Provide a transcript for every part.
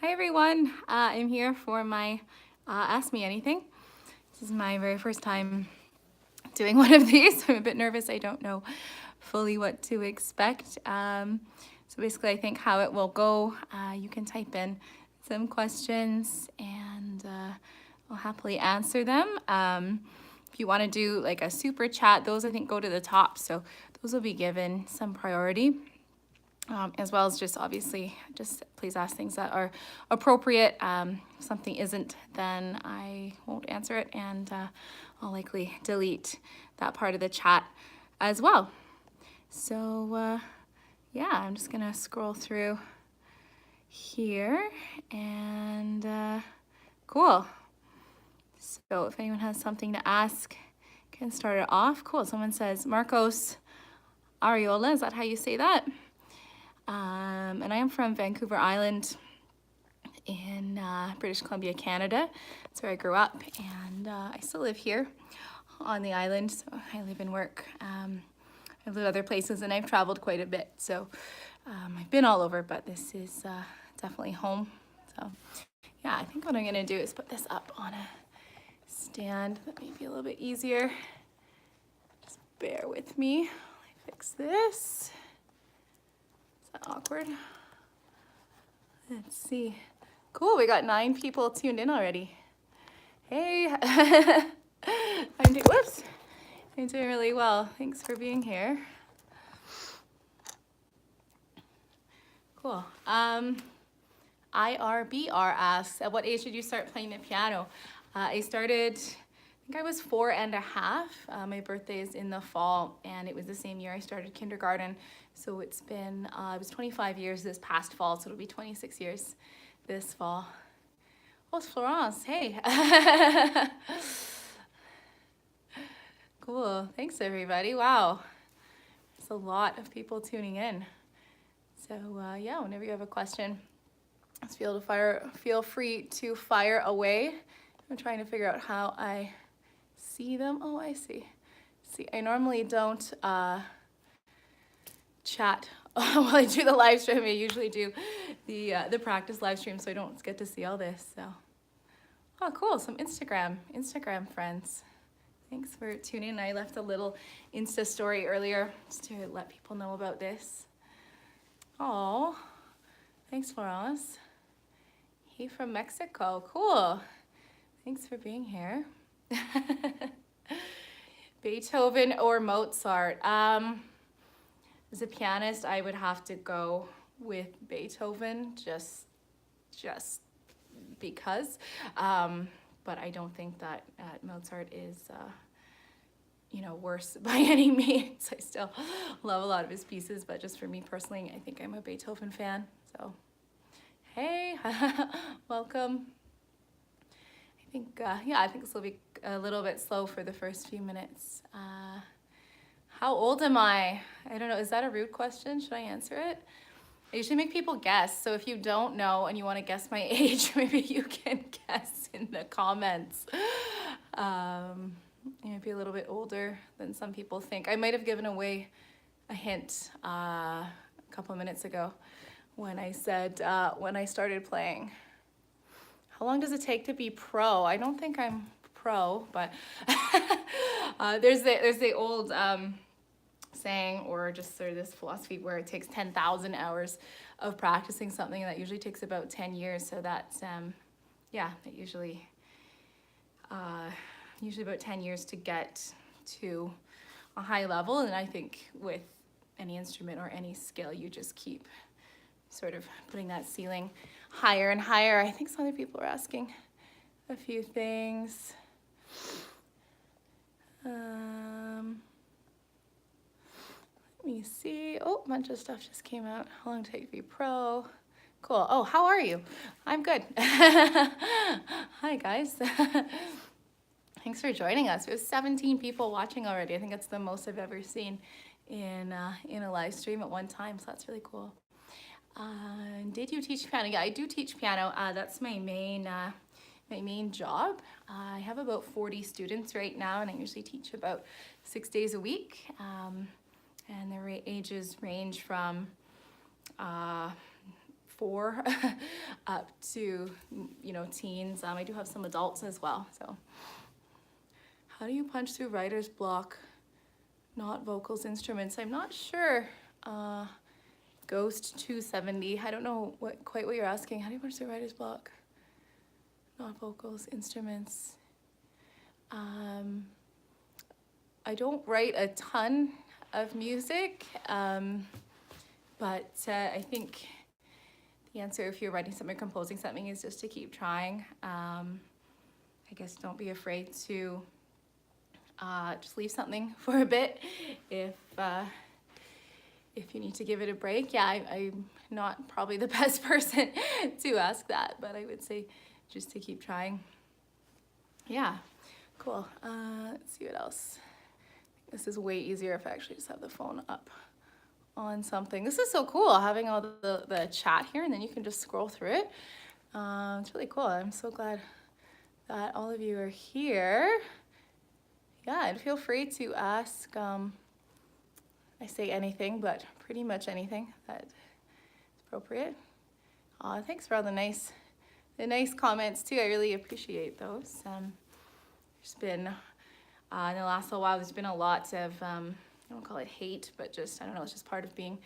Hi everyone, I'm here for my Ask Me Anything. This is my very first time doing one of these. I'm a bit nervous. I don't know fully what to expect. So basically I think how it will go, you can type in some questions and I'll happily answer them. If you want to do like a super chat, those I think go to the top. So those will be given some priority. As well as just obviously just please ask things that are appropriate. If something isn't, then I won't answer it and I'll likely delete that part of the chat as well. So yeah, I'm just gonna scroll through here and cool. So if anyone has something to ask, can start it off. Cool, someone says Marcos Ariola, is that how you say that? And I am from Vancouver Island in British Columbia, Canada. That's where I grew up, and I still live here on the island, so I live and work. I've lived other places and I've traveled quite a bit, so I've been all over, but this is definitely home. So yeah, I think what I'm gonna do is put this up on a stand. That may be a little bit easier. Just bear with me while I fix this. Is that awkward? Let's see. Cool, we got 9 people tuned in already. Hey, whoops. I'm doing really well. Thanks for being here. Cool. IRBR asks, at what age did you start playing the piano? I started, I think I was 4.5. My birthday is in the fall, and it was the same year I started kindergarten. So it's been, it was 25 years this past fall, so it'll be 26 years this fall. Oh, it's Florence, hey. Cool, thanks everybody, wow. There's a lot of people tuning in. So yeah, whenever you have a question, just feel free to fire away. I'm trying to figure out how I see them. Oh, I see. See, I normally don't chat while I do the live stream. I usually do the practice live stream, so I don't get to see all this. So, oh, cool. Some Instagram friends. Thanks for tuning in. I left a little Insta story earlier just to let people know about this. Oh, thanks, Florence. He from Mexico. Cool. Thanks for being here. Beethoven or Mozart? As a pianist, I would have to go with Beethoven just because. But I don't think that Mozart is, worse by any means. I still love a lot of his pieces, but just for me personally, I think I'm a Beethoven fan. So, hey, welcome. I think, I think this will be a little bit slow for the first few minutes. How old am I? I don't know, is that a rude question? Should I answer it? I usually make people guess, so if you don't know and you want to guess my age, maybe you can guess in the comments. I might be a little bit older than some people think. I might have given away a hint a couple of minutes ago when I said when I started playing. How long does it take to be pro? I don't think I'm pro, but there's the old saying, or just sort of this philosophy where it takes 10,000 hours of practicing something, and that usually takes about 10 years. So that's it usually about 10 years to get to a high level. And I think with any instrument or any skill, you just keep sort of putting that ceiling higher and higher. I think some other people are asking a few things. Let me see. Oh, a bunch of stuff just came out. How long did it take to be pro? Cool. Oh, how are you? I'm good. Hi, guys. Thanks for joining us. We have 17 people watching already. I think that's the most I've ever seen in a live stream at one time, so that's really cool. Did you teach piano? Yeah, I do teach piano. That's my main job. I have about 40 students right now, and I usually teach about 6 days a week. And their ages range from 4 up to, teens. I do have some adults as well. So how do you punch through writer's block? Not vocals, instruments. I'm not sure. Ghost 270. I don't know quite what you're asking. How do you punch through writer's block? Not vocals, instruments. I don't write a ton of music, but I think the answer, if you're writing something or composing something, is just to keep trying. I guess don't be afraid to just leave something for a bit if you need to give it a break. Yeah, I'm not probably the best person to ask that, but I would say just to keep trying. Yeah, cool. Let's see what else. This is way easier if I actually just have the phone up on something. This is so cool, having all the chat here, and then you can just scroll through it. It's really cool. I'm so glad that all of you are here. Yeah, and feel free to ask, I say anything, but pretty much anything that is appropriate. Thanks for all the nice comments too. I really appreciate those. There's been, in the last little while, there's been a lot of, I don't call it hate, but just, I don't know, it's just part of being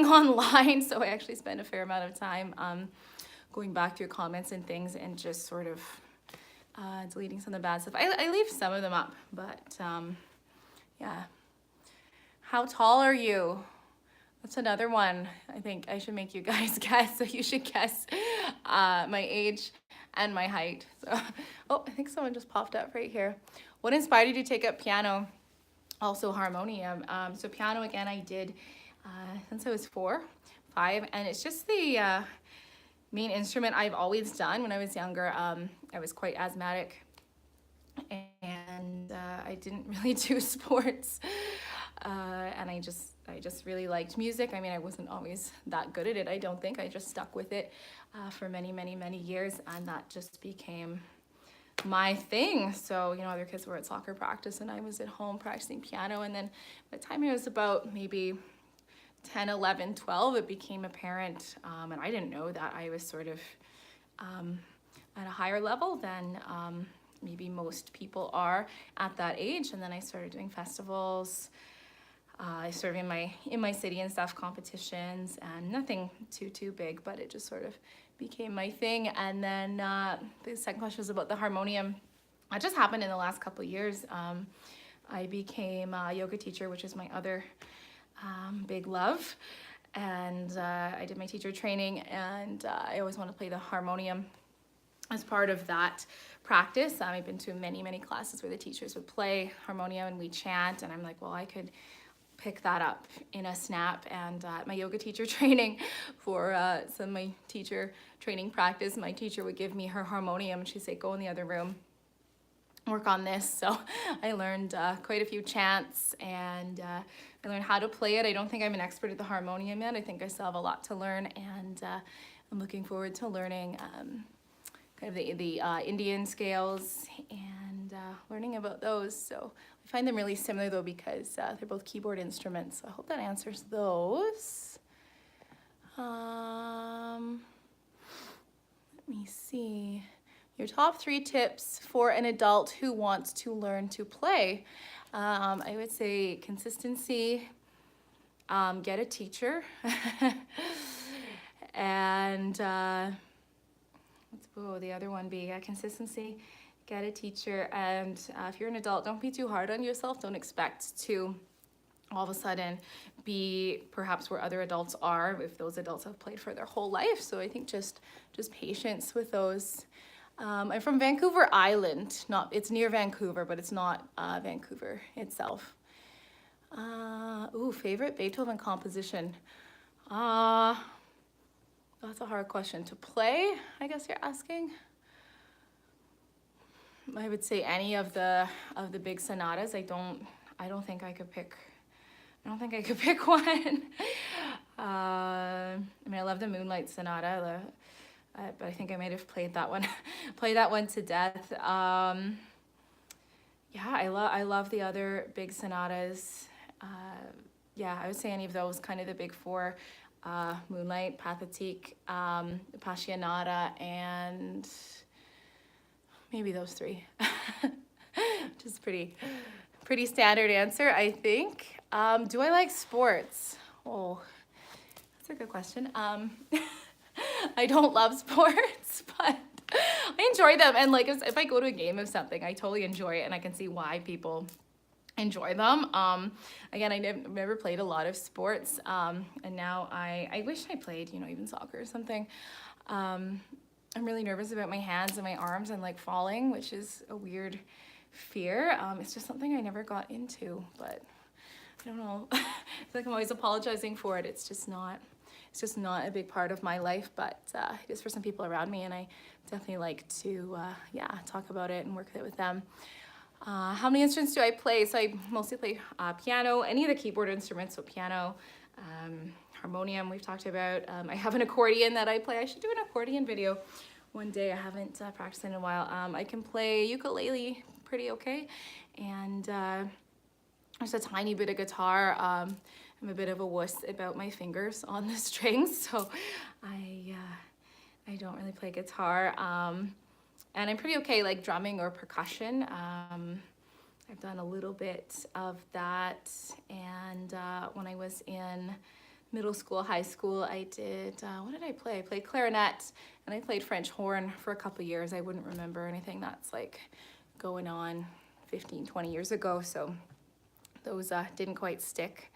online. So I actually spend a fair amount of time going back through comments and things and just sort of deleting some of the bad stuff. I leave some of them up, but yeah. How tall are you? That's another one. I think I should make you guys guess. So you should guess my age and my height. So, oh, I think someone just popped up right here. What inspired you to take up piano? Also harmonium. So piano, again, I did since I was 4, 5, and it's just the main instrument I've always done. When I was younger, I was quite asthmatic, and I didn't really do sports. And I just really liked music. I mean, I wasn't always that good at it, I don't think. I just stuck with it for many, many, many years, and that just became my thing. So, other kids were at soccer practice, and I was at home practicing piano. And then by the time I was about maybe 10, 11, 12, it became apparent, and I didn't know that I was sort of at a higher level than maybe most people are at that age. And then I started doing festivals. I served in my city and stuff, competitions, and nothing too big, but it just sort of became my thing. And then the second question was about the harmonium. It just happened in the last couple of years. I became a yoga teacher, which is my other big love. And I did my teacher training, and I always wanted to play the harmonium as part of that practice. I've been to many classes where the teachers would play harmonium and we chant, and I'm like, well, I could pick that up in a snap. And my yoga teacher training for some of my teacher training practice, my teacher would give me her harmonium and she'd say, go in the other room, work on this. So I learned quite a few chants, and I learned how to play it. I don't think I'm an expert at the harmonium yet. I think I still have a lot to learn, and I'm looking forward to learning kind of the Indian scales and learning about those. So I find them really similar though, because they're both keyboard instruments. So I hope that answers those. Let me see. Your top 3 tips for an adult who wants to learn to play. I would say consistency, get a teacher, and what would the other one be? Consistency, get a teacher, and if you're an adult, don't be too hard on yourself. Don't expect to all of a sudden be perhaps where other adults are, if those adults have played for their whole life. So I think just patience with those. I'm from Vancouver Island. It's near Vancouver, but it's not Vancouver itself. Favorite Beethoven composition. That's a hard question to play, I guess you're asking. I would say any of the big sonatas. I don't think I could pick one. I mean, I love the Moonlight Sonata, but I think I might have played that one to death. Yeah, I love the other big sonatas. Yeah, I would say any of those, kind of the big 4. Moonlight, Pathetique, Appassionata, and maybe those three. Which is pretty standard answer, I think. Do I like sports? Oh, that's a good question. I don't love sports, but I enjoy them. And like if I go to a game of something, I totally enjoy it, and I can see why people enjoy them. Again, I never played a lot of sports, and now I wish I played, you know, even soccer or something. I'm really nervous about my hands and my arms and like falling, which is a weird fear. It's just something I never got into, but I don't know. I feel like I'm always apologizing for it. It's just not a big part of my life, but it is for some people around me, and I definitely like to talk about it and work with them. How many instruments do I play? So I mostly play piano, any of the keyboard instruments, so piano, harmonium we've talked about. I have an accordion that I play. I should do an accordion video one day. I haven't practiced in a while. I can play ukulele pretty okay, and there's a tiny bit of guitar. I'm a bit of a wuss about my fingers on the strings, so I don't really play guitar. And I'm pretty okay like drumming or percussion. I've done a little bit of that, and when I was in middle school, high school, I did, what did I play? I played clarinet, and I played French horn for a couple years. I wouldn't remember anything that's like going on 15, 20 years ago, so those didn't quite stick.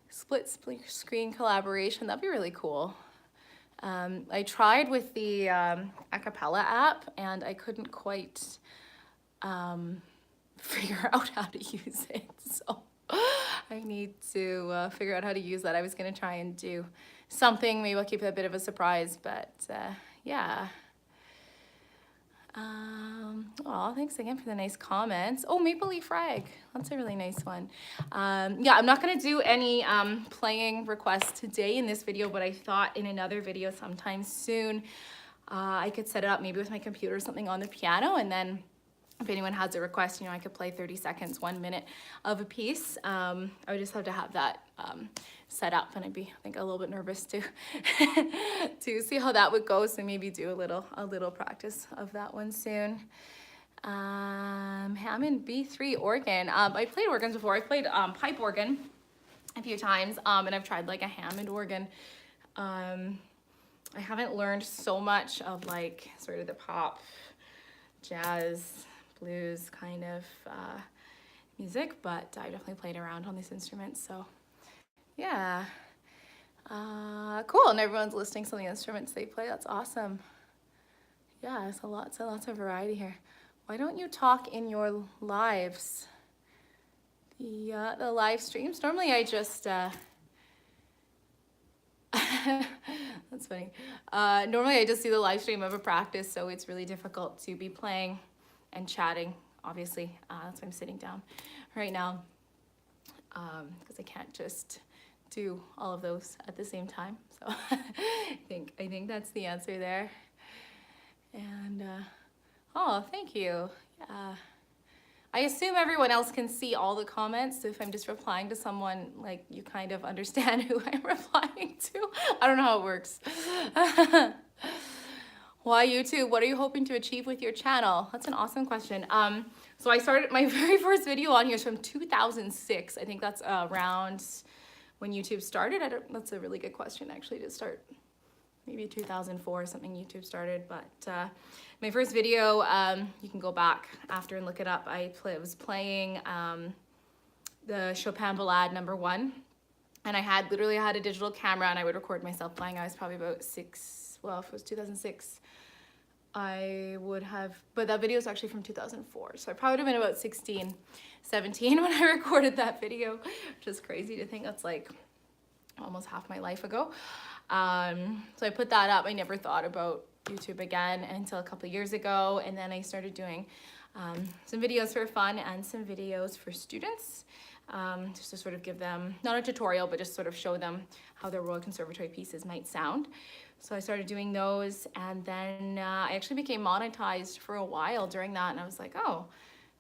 Split screen collaboration, that'd be really cool. I tried with the acapella app, and I couldn't quite figure out how to use it, so I need to figure out how to use that. I was gonna try and do something, maybe I'll keep it a bit of a surprise, but yeah. Oh, thanks again for the nice comments. Oh, Maple Leaf Rag, that's a really nice one. Yeah, I'm not gonna do any playing requests today in this video, but I thought in another video sometime soon I could set it up maybe with my computer or something on the piano, and then if anyone has a request, you know, I could play 30 seconds, 1 minute of a piece. I would just have to have that set up, and I'd be, I think, a little bit nervous to to see how that would go. So maybe do a little practice of that one soon. Hammond B3 organ. I played organs before. I played pipe organ a few times, and I've tried like a Hammond organ. I haven't learned so much of like sort of the pop, jazz, blues kind of music, but I definitely played around on these instruments, so yeah. Cool, and everyone's listing some of the instruments they play. That's awesome. Yeah, there's lots of variety here. Why don't you talk in your lives? The live streams, normally I just that's funny. Normally I just do the live stream of a practice, so it's really difficult to be playing and chatting, obviously. That's why I'm sitting down right now, because I can't just do all of those at the same time. So I think that's the answer there. And oh, thank you. Yeah. I assume everyone else can see all the comments, so if I'm just replying to someone, like, you kind of understand who I'm replying to. I don't know how it works. Why YouTube? What are you hoping to achieve with your channel? That's an awesome question. So I started, my very first video on here is from 2006. I think that's around when YouTube started. That's a really good question, actually, to start. Maybe 2004 or something YouTube started, but my first video, you can go back after and look it up. I was playing the Chopin Ballade #1, and I literally had a digital camera, and I would record myself playing. I was probably about 6, well, if it was 2006, I would have, but that video is actually from 2004, so I probably would have been about 16, 17 when I recorded that video, which is crazy to think that's like almost half my life ago. So I put that up. I never thought about YouTube again until a couple of years ago, and then I started doing some videos for fun and some videos for students, just to sort of give them, not a tutorial, but just sort of show them how their Royal Conservatory pieces might sound. So I started doing those, and then I actually became monetized for a while during that, and I was like, oh,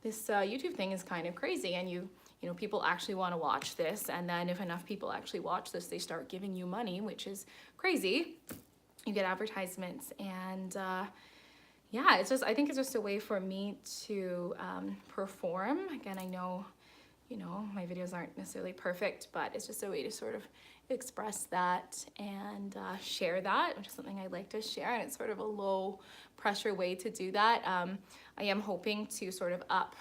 this YouTube thing is kind of crazy, and you you know, people actually want to watch this. And then if enough people actually watch this, they start giving you money, which is crazy. You get advertisements, and yeah, it's just, I think it's just a way for me to perform. Again, I know, you know, my videos aren't necessarily perfect, but it's just a way to sort of express that and share that, which is something I like to share, and it's sort of a low pressure way to do that. I am hoping to sort of up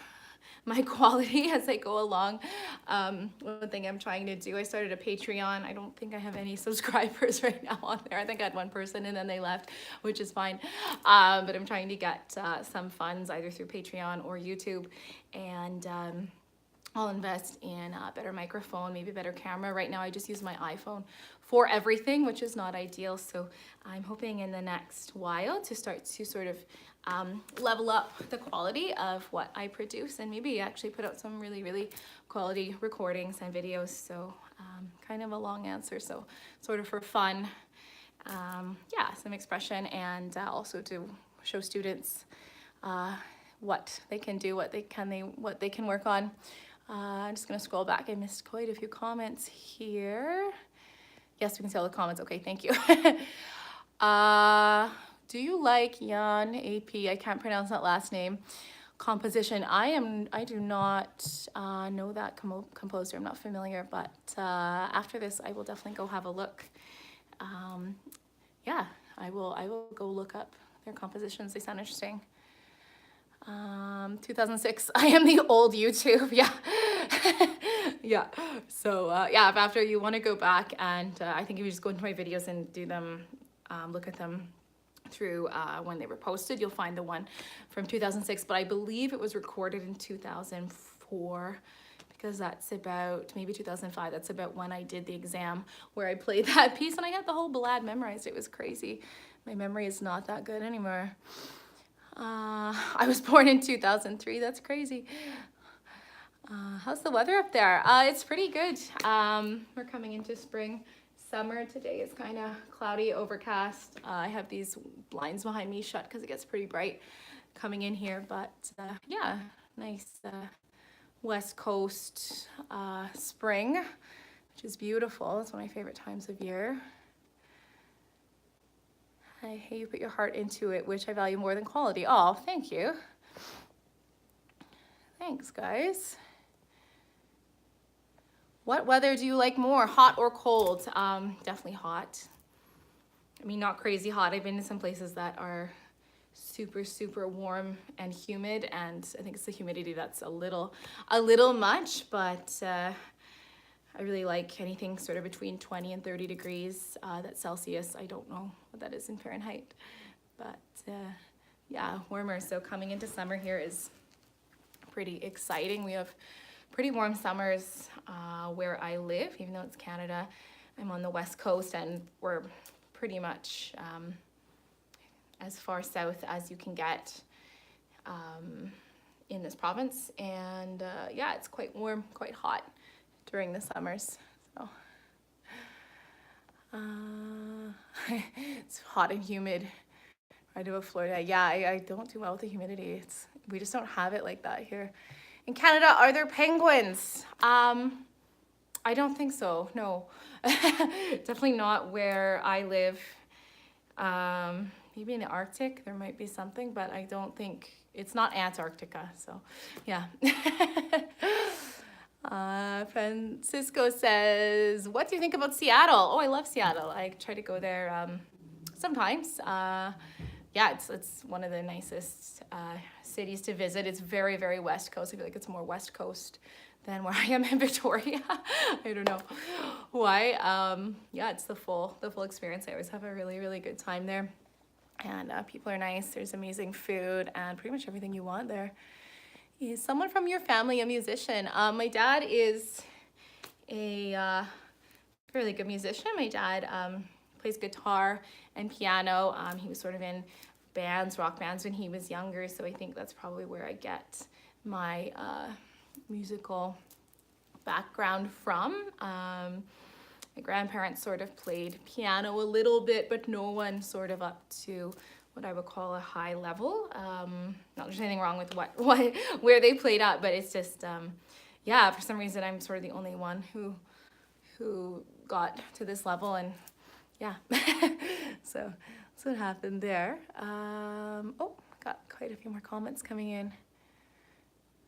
my quality as I go along. One thing I'm trying to do, I started a Patreon. I don't think I have any subscribers right now on there. I think I had one person and then they left, which is fine. But I'm trying to get some funds either through Patreon or YouTube, and I'll invest in a better microphone, maybe a better camera. Right now I just use my iPhone for everything, which is not ideal. So I'm hoping in the next while to start to sort of level up the quality of what I produce, and maybe actually put out some really, really quality recordings and videos. So kind of a long answer, so sort of for fun, yeah, some expression, and also to show students what they can do, what they can work on. I'm just gonna scroll back. I missed quite a few comments here. Yes, we can see all the comments. Okay, thank you. Do you like Jan AP? I can't pronounce that last name. Composition. I do not know that composer. I'm not familiar, but after this, I will definitely go have a look. Yeah, I will go look up their compositions. They sound interesting. 2006. I am the old YouTube. Yeah. Yeah. So yeah, if after you want to go back, and I think if you just go into my videos and do them, look at them through when they were posted, you'll find the one from 2006, but I believe it was recorded in 2004, because that's about, maybe 2005, that's about when I did the exam where I played that piece, and I had the whole ballad memorized. It was crazy. My memory is not that good anymore. I was born in 2003. That's crazy. How's the weather up there? It's pretty good. We're coming into spring. Summer today is kind of cloudy, overcast. I have these blinds behind me shut because it gets pretty bright coming in here, but yeah, nice West Coast spring, which is beautiful. It's one of my favorite times of year. Hey, you put your heart into it, which I value more than quality. Oh, thank you. Thanks, guys. What weather do you like more, hot or cold? Definitely hot. I mean, not crazy hot. I've been to some places that are super, super warm and humid, and I think it's the humidity that's a little much, but I really like anything sort of between 20 and 30 degrees. That's Celsius. I don't know what that is in Fahrenheit, but yeah, warmer. So coming into summer here is pretty exciting. We have pretty warm summers where I live, even though it's Canada. I'm on the West Coast, and we're pretty much as far south as you can get in this province. And yeah, it's quite warm, quite hot during the summers. So it's hot and humid right above Florida. Yeah, I don't do well with the humidity. We just don't have it like that here. In Canada, are there penguins? I don't think so, no. Definitely not where I live. Maybe in the Arctic, there might be something, but I don't think, it's not Antarctica, so yeah. Francisco says, what do you think about Seattle? Oh, I love Seattle. I try to go there sometimes. Yeah, it's one of the nicest cities to visit. It's very, very West Coast. I feel like it's more West Coast than where I am in Victoria. I don't know why. Yeah, it's the full experience. I always have a really, really good time there. And people are nice. There's amazing food and pretty much everything you want there. Is someone from your family a musician? My dad is a really good musician. My dad plays guitar and piano. He was sort of in bands, rock bands, when he was younger, so I think that's probably where I get my musical background from. My grandparents sort of played piano a little bit, but no one sort of up to what I would call a high level. Not there's anything wrong with where they played at, but it's just yeah, for some reason I'm sort of the only one who got to this level, and yeah. So that's what happened there. Oh, got quite a few more comments coming in.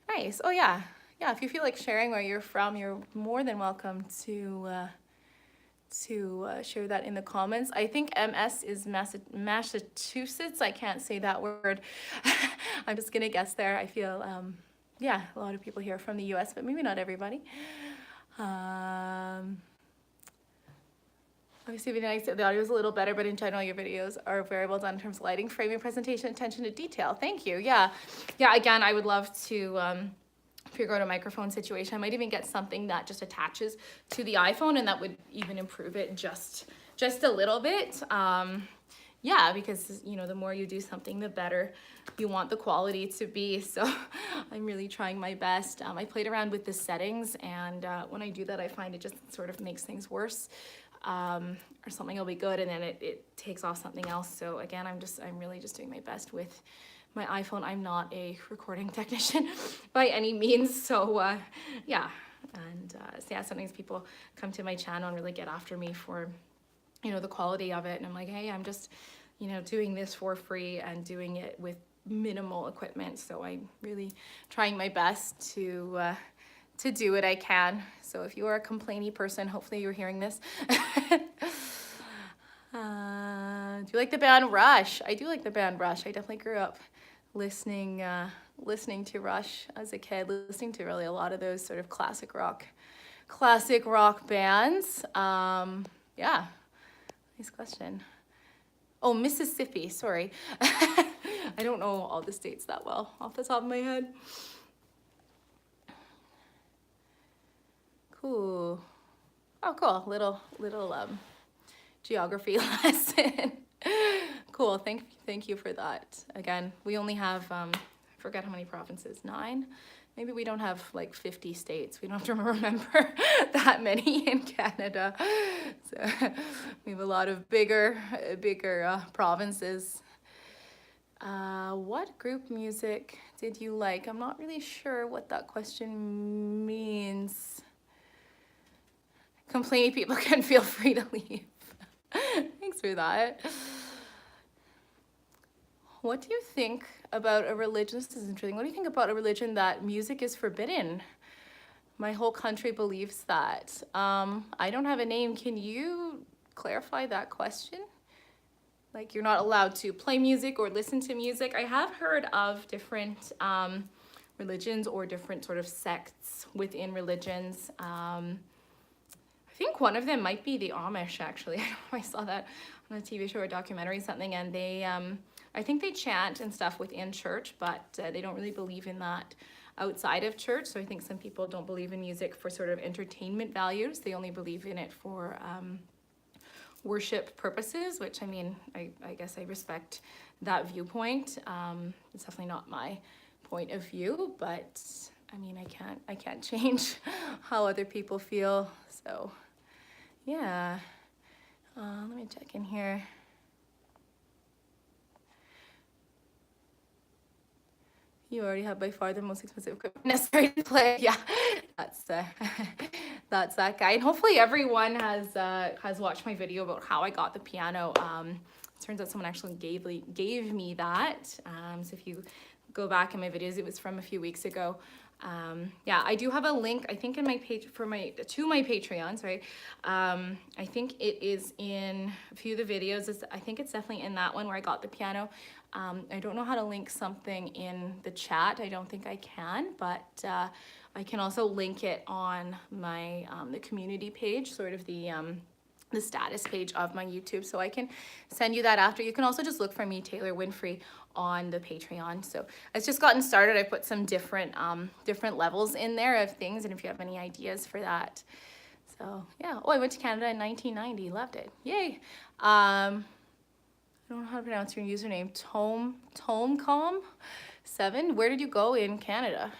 Nice. Oh yeah. Yeah, if you feel like sharing where you're from, you're more than welcome to share that in the comments. I think MS is Massachusetts. I can't say that word. I'm just gonna guess there. I feel, yeah, a lot of people here from the US, but maybe not everybody. Obviously, the audio is a little better, but in general, your videos are very well done in terms of lighting, framing, presentation, attention to detail. Thank you. Yeah. Yeah, again, I would love to figure out a microphone situation. I might even get something that just attaches to the iPhone, and that would even improve it just a little bit. Yeah, because, you know, the more you do something, the better you want the quality to be. So I'm really trying my best. I played around with the settings, and when I do that, I find it just sort of makes things worse. Or something will be good, and then it takes off something else. So again, I'm really just doing my best with my iPhone. I'm not a recording technician by any means. So yeah, and so yeah, sometimes people come to my channel and really get after me for, you know, the quality of it, and I'm like, hey, I'm just, you know, doing this for free and doing it with minimal equipment. So I'm really trying my best to do what I can. So if you are a complainy person, hopefully you're hearing this. Do you like the band Rush? I do like the band Rush. I definitely grew up listening to Rush as a kid, listening to really a lot of those sort of classic rock bands. Yeah, nice question. Oh, Mississippi, sorry. I don't know all the states that well off the top of my head. Cool. Oh, cool. Little geography lesson. Cool. Thank you for that. Again, we only have I forget how many provinces. 9. Maybe we don't have like 50 states. We don't have to remember that many in Canada. So we have a lot of bigger provinces. What group music did you like? I'm not really sure what that question means. Complaining people can feel free to leave. Thanks for that. What do you think about a religion? This is interesting. What do you think about a religion that music is forbidden? My whole country believes that. I don't have a name. Can you clarify that question? Like, you're not allowed to play music or listen to music. I have heard of different religions or different sort of sects within religions. I think one of them might be the Amish, actually. I don't know if I saw that on a TV show or a documentary or something, and they, I think they chant and stuff within church, but they don't really believe in that outside of church. So I think some people don't believe in music for sort of entertainment values. They only believe in it for worship purposes, which, I mean, I guess I respect that viewpoint. It's definitely not my point of view, but I mean, I can't change how other people feel. So yeah, let me check in here. You already have by far the most expensive equipment necessary to play. Yeah, that's that guy. And hopefully everyone has watched my video about how I got the piano. Turns out someone actually gave me that. So if you go back in my videos, it was from a few weeks ago. Yeah, I do have a link, I think, in my page to my Patreon, sorry. I think it is in a few of the videos. I think it's definitely in that one where I got the piano. I don't know how to link something in the chat. I don't think I can, but I can also link it on my the community page, sort of the status page of my YouTube, so I can send you that after. You can also just look for me, Taylor Winfrey, on the Patreon. So it's just gotten started. I put some different levels in there of things, and if you have any ideas for that. So yeah. Oh, I went to Canada in 1990. Loved it. Yay. I don't know how to pronounce your username. Tomcom7. Where did you go in Canada?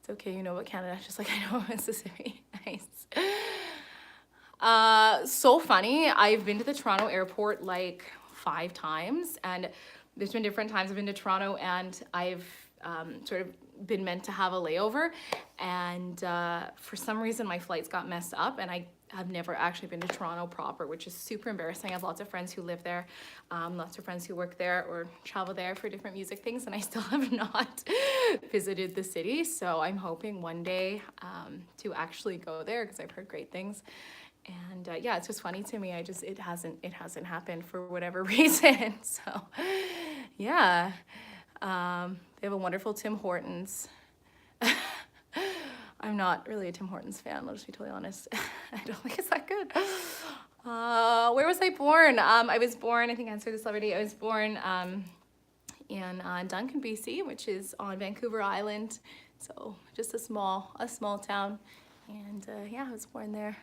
It's okay, you know about Canada, just like I know Mississippi. Nice. So funny. I've been to the Toronto airport like 5 times, and there's been different times I've been to Toronto, and I've sort of been meant to have a layover, and for some reason my flights got messed up, and I have never actually been to Toronto proper, which is super embarrassing. I have lots of friends who live there, lots of friends who work there or travel there for different music things, and I still have not visited the city. So I'm hoping one day to actually go there, because I've heard great things. And yeah, it's just funny to me. It hasn't happened for whatever reason. So yeah, they have a wonderful Tim Hortons. I'm not really a Tim Hortons fan, I'll just be totally honest. I don't think it's that good. Where was I born? I was born, I think I answered this already. I was born in Duncan, BC, which is on Vancouver Island. So just a small town. And yeah, I was born there.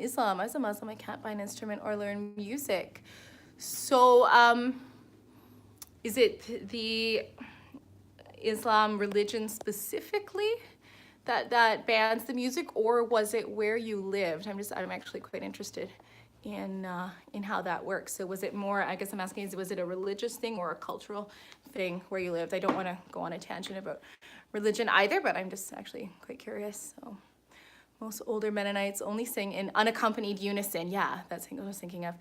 Islam, as a Muslim, I can't buy an instrument or learn music. So is it the Islam religion specifically that bans the music, or was it where you lived? I'm actually quite interested in how that works. So was it more, I guess I'm asking, was it a religious thing or a cultural thing where you lived? I don't want to go on a tangent about religion either, but I'm just actually quite curious. So most older Mennonites only sing in unaccompanied unison. Yeah, that's what I was thinking of.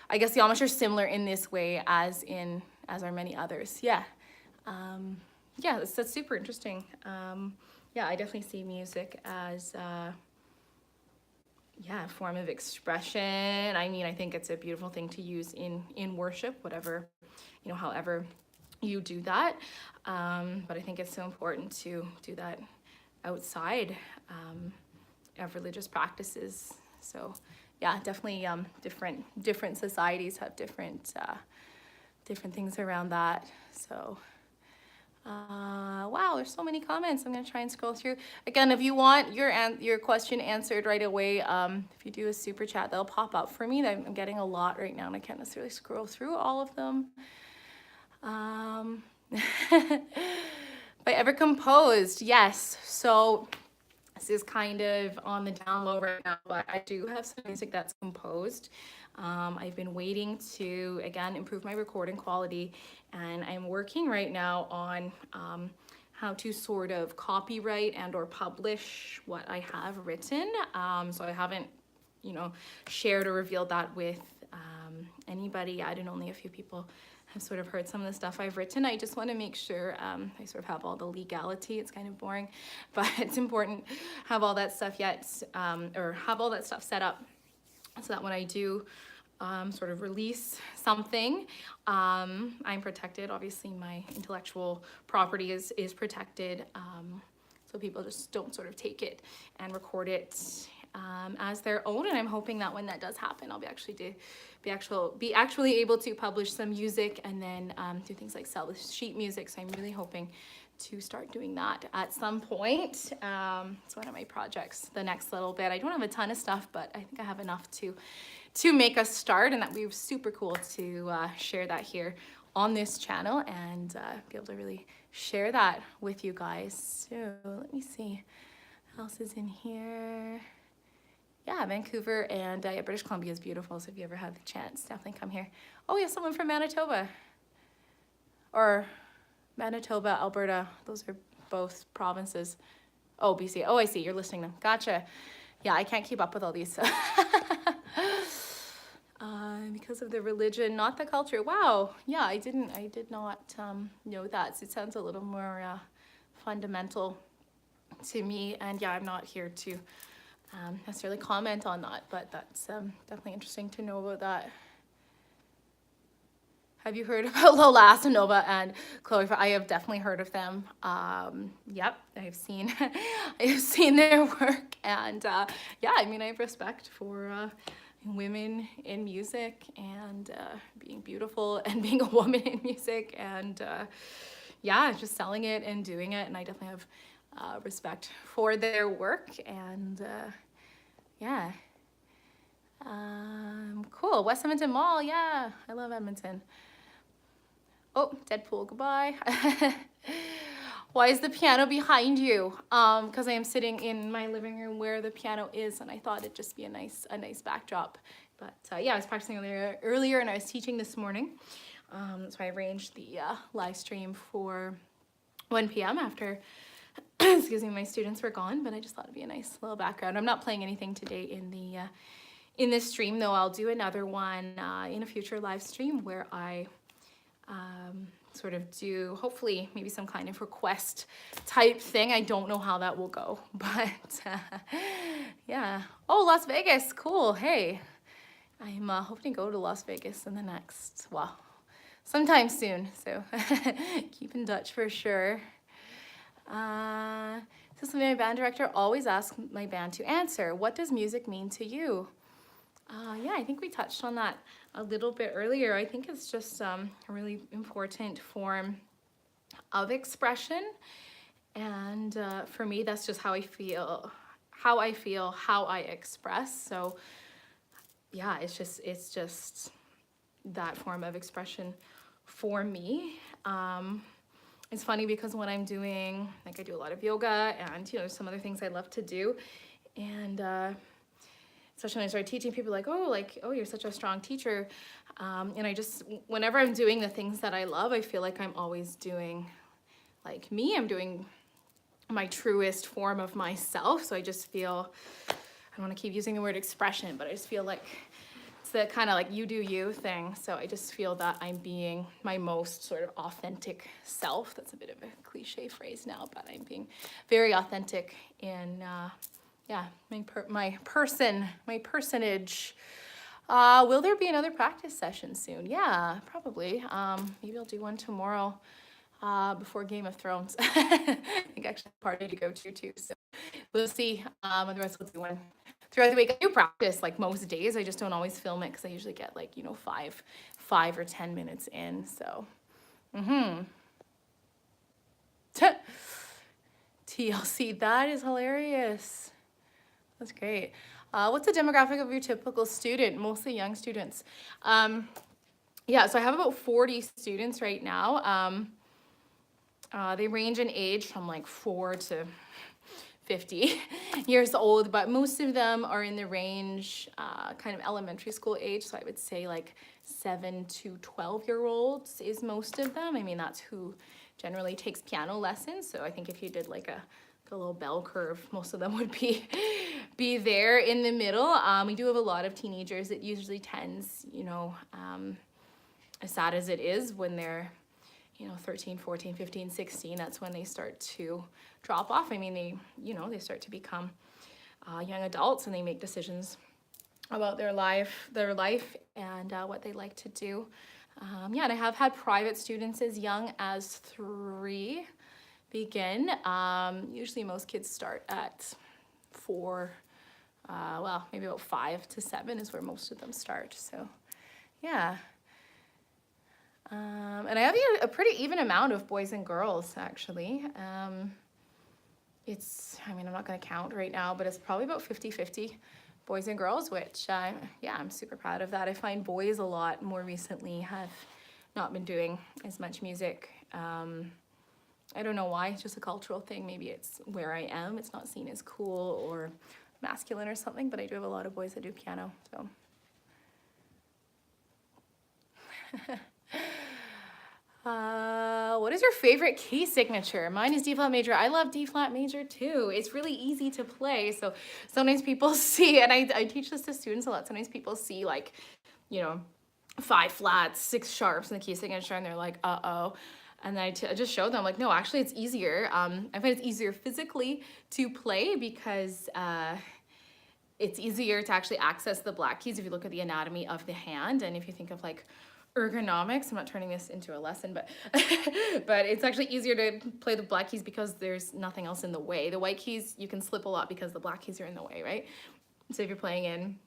I guess the Amish are similar in this way as are many others. Yeah. Yeah, that's super interesting. Yeah, I definitely see music as a form of expression. I mean, I think it's a beautiful thing to use in worship, whatever, however you do that. But I think it's so important to do that outside of religious practices. So yeah, definitely different societies have different things around that. So wow, there's so many comments. I'm gonna try and scroll through. Again, if you want your question answered right away, if you do a super chat, they'll pop up for me. I'm getting a lot right now, and I can't necessarily scroll through all of them. By Ever Composed, yes. So this is kind of on the down low right now, but I do have some music that's composed. I've been waiting to, again, improve my recording quality, and I'm working right now on how to sort of copyright and or publish what I have written. So I haven't, shared or revealed that with anybody. I don't, only a few people have sort of heard some of the stuff I've written. I just want to make sure I sort of have all the legality. It's kind of boring, but it's important have all that stuff or have all that stuff set up, so that when I do sort of release something, I'm protected. Obviously, my intellectual property is protected, so people just don't sort of take it and record it as their own. And I'm hoping that when that does happen, I'll be actually able to publish some music, and then do things like sell the sheet music. So I'm really hoping to start doing that at some point. It's one of my projects the next little bit. I don't have a ton of stuff, but I think I have enough to make us start, and that would be super cool to share that here on this channel, and be able to really share that with you guys. So let me see what else is in here. Yeah, Vancouver and British Columbia is beautiful, so if you ever have the chance, definitely come here. Oh, we have someone from Manitoba, or Manitoba, Alberta. Those are both provinces. Oh, BC. Oh, I see. You're listing them. Gotcha. Yeah, I can't keep up with all these. Because of the religion, not the culture. Wow. Yeah, I did not know that. So it sounds a little more fundamental to me. And yeah, I'm not here to necessarily comment on that, but that's definitely interesting to know about that. Have you heard about Lola Asanova and Chloe? I have definitely heard of them. Yep, I've seen their work, and yeah, I mean, I have respect for women in music, and being beautiful, and being a woman in music, and yeah, just selling it and doing it. And I definitely have respect for their work, and yeah. Cool. West Edmonton Mall. Yeah, I love Edmonton. Oh, Deadpool, goodbye. Why is the piano behind you? Because I am sitting in my living room where the piano is, and I thought it'd just be a nice backdrop. But yeah, I was practicing earlier, and I was teaching this morning. So I arranged the live stream for 1 p.m. after, excuse me, my students were gone, but I just thought it'd be a nice little background. I'm not playing anything today in this stream, though I'll do another one in a future live stream where I sort of do, hopefully, maybe some kind of request type thing. I don't know how that will go, but yeah. Oh, Las Vegas, cool. Hey, I'm hoping to go to Las Vegas in the next, well, sometime soon. So keep in touch for sure. This is something my band director always asks my band to answer. What does music mean to you? Yeah, I think we touched on that a little bit earlier. I think it's just a really important form of expression. And for me, that's just how I feel, how I express. So yeah, it's just that form of expression for me. It's funny because when I'm doing, like I do a lot of yoga and, you know, some other things I love to do. And especially when I started teaching, people are like, oh, you're such a strong teacher. And I just, whenever I'm doing the things that I love, I feel like I'm always doing like me. I'm doing my truest form of myself. So I just feel, I don't want to keep using the word expression, but I just feel like it's the kind of like you do you thing. So I just feel that I'm being my most sort of authentic self. That's a bit of a cliche phrase now, but I'm being very authentic in, yeah, my personage. Will there be another practice session soon? Yeah, probably. Maybe I'll do one tomorrow before Game of Thrones. I think actually a party to go to too. So we'll see. Otherwise we'll do one throughout the week. I do practice like most days. I just don't always film it because I usually get like, you know, five or 10 minutes in. So, TLC, that is hilarious. That's great. What's the demographic of your typical student? Mostly young students. Yeah, so I have about 40 students right now. They range in age from like 4 to 50 years old, but most of them are in the range, kind of elementary school age. So I would say like 7 to 12-year-olds is most of them. I mean, that's who generally takes piano lessons. So I think if you did like a little bell curve, most of them would be there in the middle. We do have a lot of teenagers. It usually tends, you know, as sad as it is, when they're, you know, 13, 14, 15, 16, that's when they start to drop off. I mean, they start to become young adults, and they make decisions about their life and what they like to do. Yeah, and I have had private students as young as 3 begin. Usually most kids start at 4, well, maybe about 5 to 7 is where most of them start. So, yeah. And I have a pretty even amount of boys and girls, actually. I mean, I'm not going to count right now, but it's probably about 50-50 boys and girls, which, yeah, I'm super proud of that. I find boys a lot more recently have not been doing as much music. I don't know why, it's just a cultural thing. Maybe it's where I am. It's not seen as cool or masculine or something, but I do have a lot of boys that do piano, so. What is your favorite key signature? Mine is D flat major. I love D flat major too. It's really easy to play. So sometimes people see, and I teach this to students a lot. Sometimes people see like, you know, 5 flats, 6 sharps in the key signature, and they're like, uh-oh. And I just show them like, no, actually it's easier. I find it's easier physically to play because it's easier to actually access the black keys if you look at the anatomy of the hand. And if you think of like ergonomics, I'm not turning this into a lesson, but but it's actually easier to play the black keys because there's nothing else in the way. The white keys, you can slip a lot because the black keys are in the way, right? So if you're playing in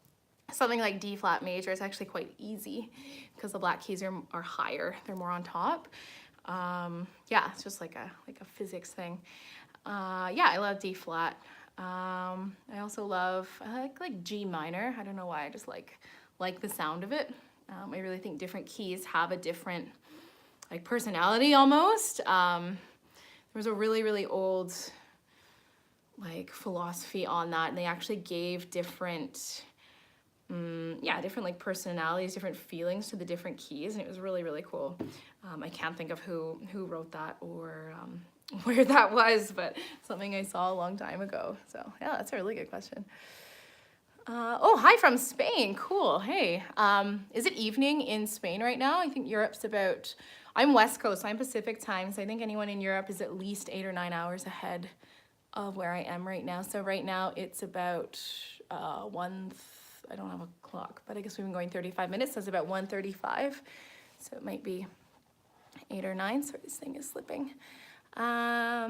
something like D flat major, it's actually quite easy because the black keys are higher, they're more on top. Yeah, it's just like a physics thing. Yeah, I love D flat. I also I like G minor. I don't know why, I just like the sound of it. I really think different keys have a different like personality almost. There was a really, really old like philosophy on that, and they actually gave different different like personalities, different feelings to the different keys, and it was really, really cool. I can't think of who wrote that or where that was, but something I saw a long time ago. So yeah, that's a really good question. Oh, hi from Spain. Cool. Hey, is it evening in Spain right now? I think Europe's about, I'm West Coast, so I'm Pacific time. So I think anyone in Europe is at least 8 or 9 hours ahead of where I am right now. So right now it's about I don't have a clock, but I guess we've been going 35 minutes. So it's about 1:35. So it might be 8 or 9. Sorry, this thing is slipping. How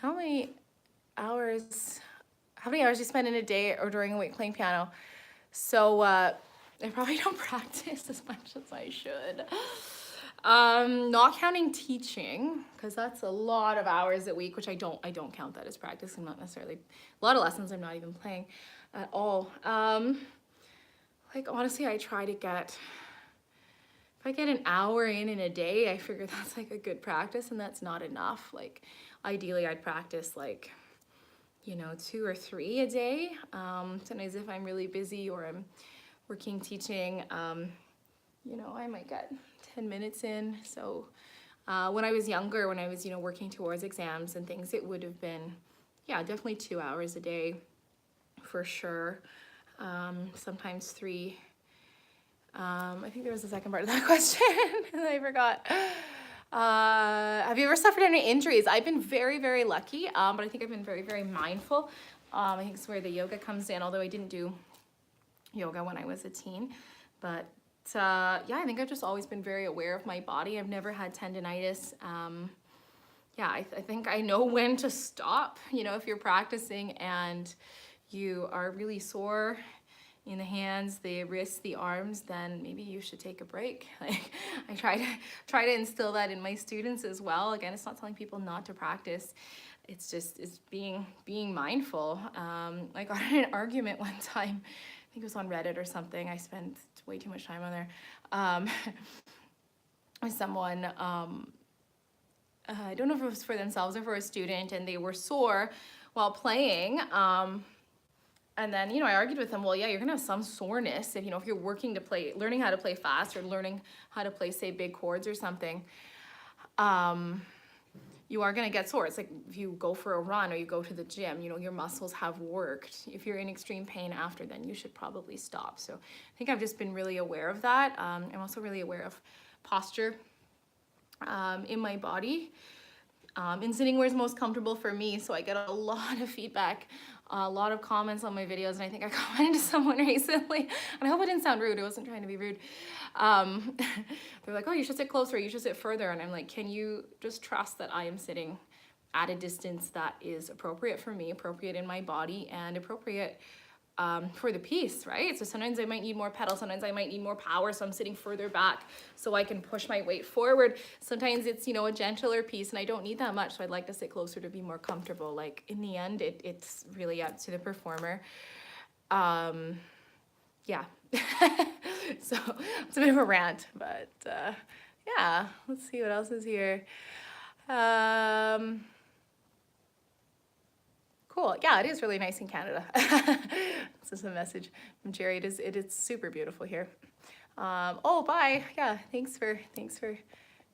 many hours you spend in a day or during a week playing piano? So I probably don't practice as much as I should. Not counting teaching, because that's a lot of hours a week, which I don't count that as practice. I'm not necessarily, a lot of lessons I'm not even playing at all. Like honestly, I try to get, if I get an hour in a day, I figure that's like a good practice, and that's not enough. Like ideally I'd practice like, 2 or 3 a day. Sometimes if I'm really busy or I'm working, teaching, I might get 10 minutes in. So when I was younger, when I was, working towards exams and things, it would have been, yeah, definitely 2 hours a day for sure. Sometimes 3. I think there was a second part of that question and I forgot. Have you ever suffered any injuries? I've been very, very lucky, but I think I've been very, very mindful. I think it's where the yoga comes in, although I didn't do yoga when I was a teen. But yeah, I think I've just always been very aware of my body. I've never had tendinitis. Yeah, I think I know when to stop. If you're practicing and you are really sore in the hands, the wrists, the arms, then maybe you should take a break. Like I try to instill that in my students as well. Again, it's not telling people not to practice. It's just being mindful. I got in an argument one time. I think it was on Reddit or something. I spent way too much time on there. With someone. I don't know if it was for themselves or for a student, and they were sore while playing. And then, I argued with them, well, yeah, you're gonna have some soreness if you're working to play, learning how to play fast or learning how to play, say, big chords or something. You are gonna get sore. It's like if you go for a run or you go to the gym, your muscles have worked. If you're in extreme pain after, then you should probably stop. So I think I've just been really aware of that. I'm also really aware of posture in my body. And sitting where is most comfortable for me. So I get a lot of feedback, a lot of comments on my videos, and I think I commented to someone recently, and I hope I didn't sound rude. I wasn't trying to be rude. They're like, oh, you should sit closer, you should sit further. And I'm like, can you just trust that I am sitting at a distance that is appropriate for me, appropriate in my body, and appropriate for the piece, right? So sometimes I might need more pedal, sometimes I might need more power, so I'm sitting further back so I can push my weight forward. Sometimes it's, a gentler piece and I don't need that much, so I'd like to sit closer to be more comfortable. Like in the end, it's really up to the performer. Yeah. So it's a bit of a rant, but yeah, let's see what else is here. Cool. Yeah, it is really nice in Canada. This is a message from Jerry. It is super beautiful here. Oh, bye. Yeah, thanks for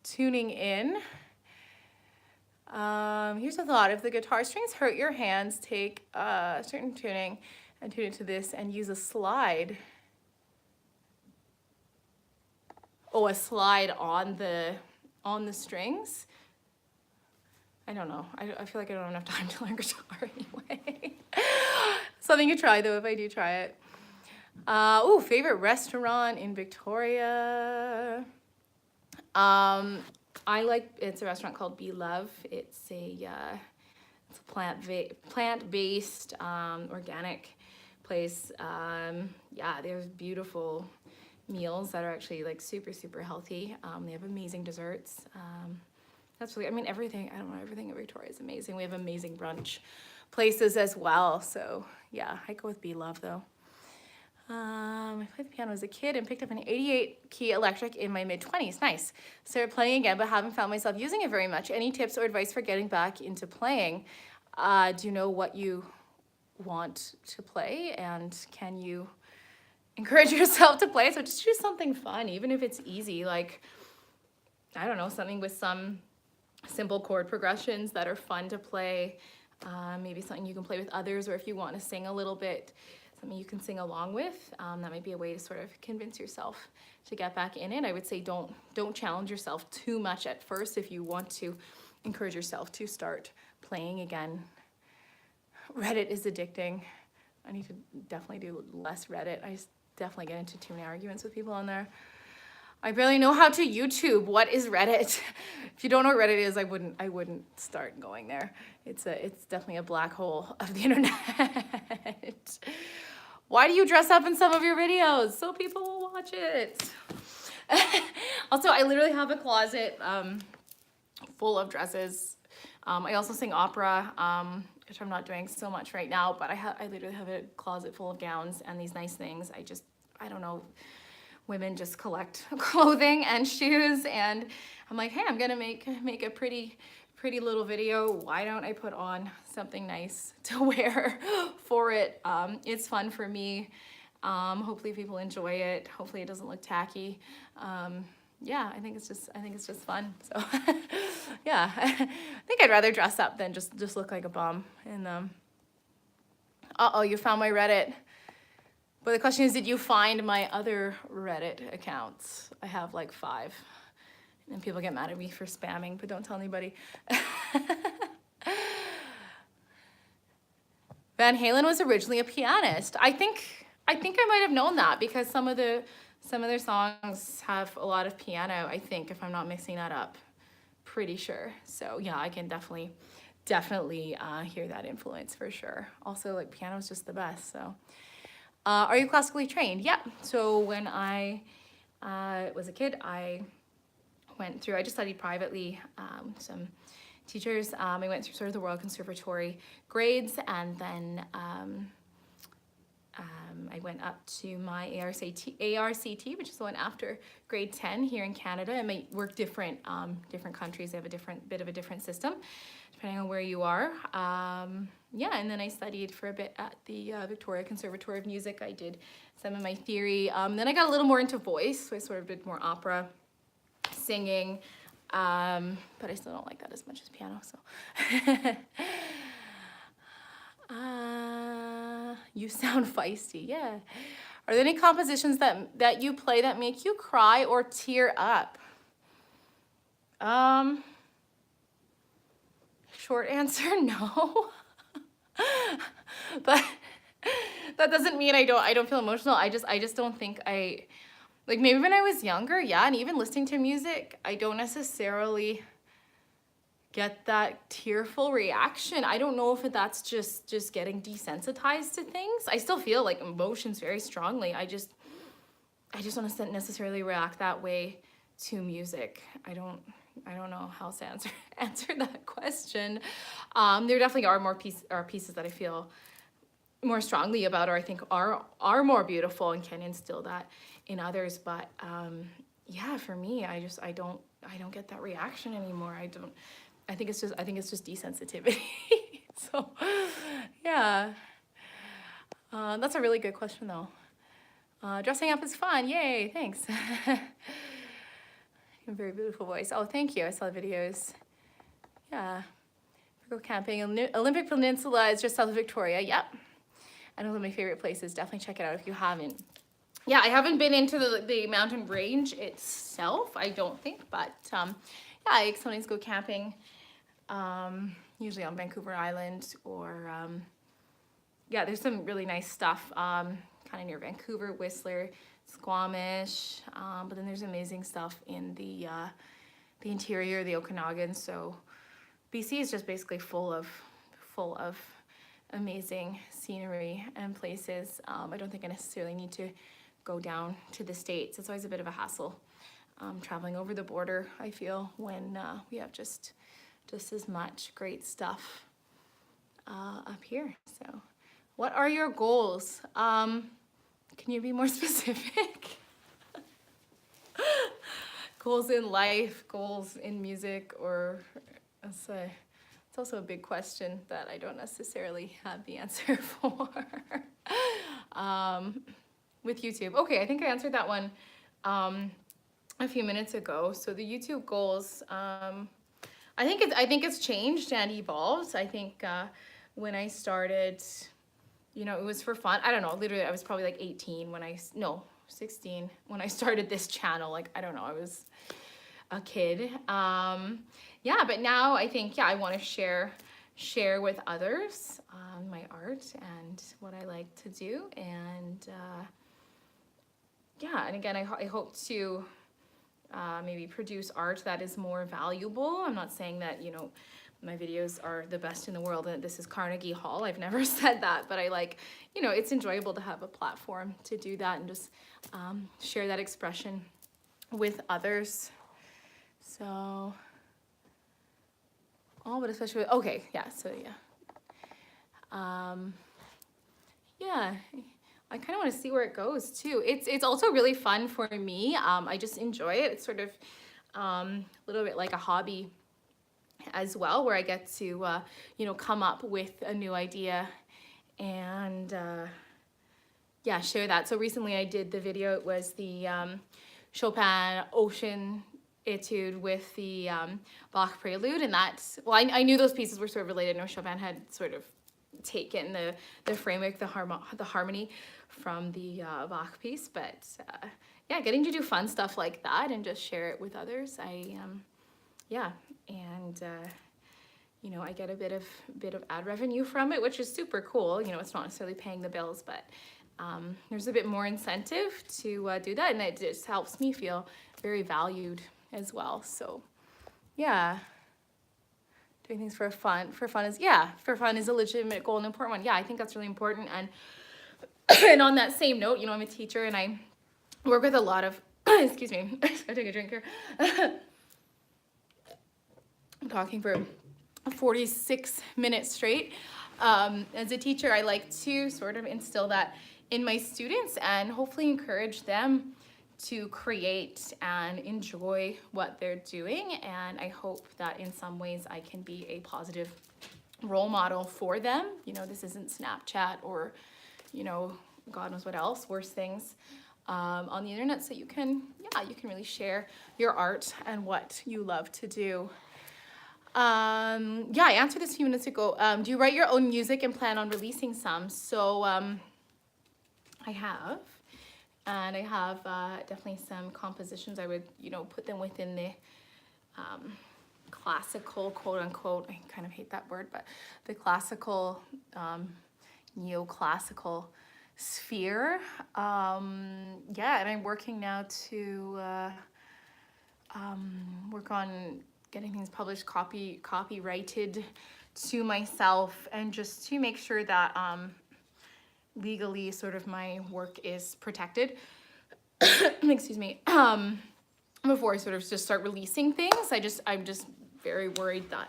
tuning in. Here's a thought. If the guitar strings hurt your hands, take a certain tuning and tune it to this and use a slide. Oh, a slide on the strings? I don't know. I feel like I don't have enough time to learn guitar anyway. Something to try though if I do try it. Oh, favorite restaurant in Victoria. It's a restaurant called Be Love. It's a plant-based organic place. Yeah, there's beautiful meals that are actually like super, super healthy. They have amazing desserts. That's really, everything in Victoria is amazing. We have amazing brunch places as well. So yeah, I go with Be Love though. I played the piano as a kid and picked up an 88 key electric in my mid-20s. Nice. Started playing again, but haven't found myself using it very much. Any tips or advice for getting back into playing? Do you know what you want to play, and can you encourage yourself to play? So just choose something fun, even if it's easy. Like I don't know, something with some simple chord progressions that are fun to play. Maybe something you can play with others, or if you want to sing a little bit, something you can sing along with. That might be a way to sort of convince yourself to get back in it. I would say don't challenge yourself too much at first if you want to encourage yourself to start playing again. Reddit is addicting. I need to definitely do less Reddit. I definitely get into too many arguments with people on there. I barely know how to YouTube. What is Reddit? If you don't know what Reddit is, I wouldn't start going there. It's definitely a black hole of the internet. Why do you dress up in some of your videos? So people will watch it. Also, I literally have a closet full of dresses. I also sing opera, which I'm not doing so much right now, but I literally have a closet full of gowns and these nice things. I don't know. Women just collect clothing and shoes, and I'm like, hey, I'm gonna make a pretty little video. Why don't I put on something nice to wear for it? It's fun for me. Hopefully people enjoy it. Hopefully it doesn't look tacky. Yeah, I think it's just fun. So yeah, I think I'd rather dress up than just look like a bum. And uh-oh, you found my Reddit. But the question is, did you find my other Reddit accounts? I have like 5. And people get mad at me for spamming, but don't tell anybody. Van Halen was originally a pianist. I think I might have known that because some of their songs have a lot of piano, I think, if I'm not mixing that up. Pretty sure. So yeah, I can definitely hear that influence for sure. Also, like, piano is just the best, so. Are you classically trained? Yeah. So when I was a kid, I just studied privately, some teachers. I went through sort of the Royal Conservatory grades, and then I went up to my ARCT, which is the one after grade 10 here in Canada. It might work different countries. They have a bit of a different system, depending on where you are. Yeah, and then I studied for a bit at the Victoria Conservatory of Music. I did some of my theory. Then I got a little more into voice, so I sort of did more opera, singing, but I still don't like that as much as piano, so. You sound feisty, yeah. Are there any compositions that you play that make you cry or tear up? Short answer, no. But that doesn't mean I don't feel emotional. I just don't think like, maybe when I was younger, yeah, and even listening to music, I don't necessarily get that tearful reaction. I don't know if that's just getting desensitized to things. I still feel like emotions very strongly. I just don't necessarily react that way to music. I don't know how else to answer that question. There definitely are pieces that I feel more strongly about, or I think are more beautiful and can instill that in others. But yeah, for me, I don't get that reaction anymore. I think it's just desensitivity. So yeah, that's a really good question though. Dressing up is fun. Yay, thanks. A very beautiful voice. Oh, thank you. I saw the videos. Yeah. Go camping. Olympic Peninsula is just south of Victoria. Yep. And one of my favorite places. Definitely check it out if you haven't. Yeah, I haven't been into the mountain range itself, I don't think. But yeah, I sometimes go camping. Usually on Vancouver Island, or yeah, there's some really nice stuff kind of near Vancouver, Whistler, Squamish, but then there's amazing stuff in the interior, the Okanagan. So BC is just basically full of amazing scenery and places. I don't think I necessarily need to go down to the States. It's always a bit of a hassle traveling over the border, I feel, when we have just as much great stuff up here. So what are your goals? Can you be more specific? Goals in life, goals in music, or it's also a big question that I don't necessarily have the answer for. With YouTube. Okay, I think I answered that one. a few minutes ago. So the YouTube goals, I think it's changed and evolved. I think when I started, you know, it was for fun. I don't know, literally I was probably like 18 when no, 16 when I started this channel. Like, I don't know, I was a kid. Yeah, but now I think, yeah, I want to share with others my art and what I like to do. And yeah, and again, I hope to maybe produce art that is more valuable. I'm not saying that, you know, my videos are the best in the world and this is Carnegie Hall. I've never said that, but I like, you know, it's enjoyable to have a platform to do that and just share that expression with others. So, oh, but especially, okay, yeah, so yeah. Yeah, I kind of want to see where it goes too. It's also really fun for me. I just enjoy it. It's sort of a little bit like a hobby as well, where I get to, you know, come up with a new idea and yeah, share that. So recently I did the video, it was the Chopin Ocean Etude with the Bach Prelude, and that's, well, I knew those pieces were sort of related. No, Chopin had sort of taken the framework, the harmony from the Bach piece, but yeah, getting to do fun stuff like that and just share it with others, yeah, and you know, I get a bit of ad revenue from it, which is super cool. You know, it's not necessarily paying the bills, but there's a bit more incentive to do that, and it just helps me feel very valued as well. So yeah, doing things for fun is, yeah, for fun is a legitimate goal and important one. Yeah, I think that's really important. And and on that same note, you know, I'm a teacher and I work with a lot of excuse me, I take a drink here. I'm talking for 46 minutes straight. As a teacher, I like to sort of instill that in my students and hopefully encourage them to create and enjoy what they're doing. And I hope that in some ways I can be a positive role model for them. You know, this isn't Snapchat or, you know, God knows what else, worse things on the internet. So you can, yeah, you can really share your art and what you love to do. Yeah, I answered this a few minutes ago. Do you write your own music and plan on releasing some? So I have. And I have definitely some compositions. I would, you know, put them within the classical, quote unquote, I kind of hate that word, but the classical, neoclassical sphere. Yeah, and I'm working now to work on getting things published, copyrighted to myself, and just to make sure that legally sort of my work is protected. Excuse me. Before I sort of just start releasing things, I'm just very worried that,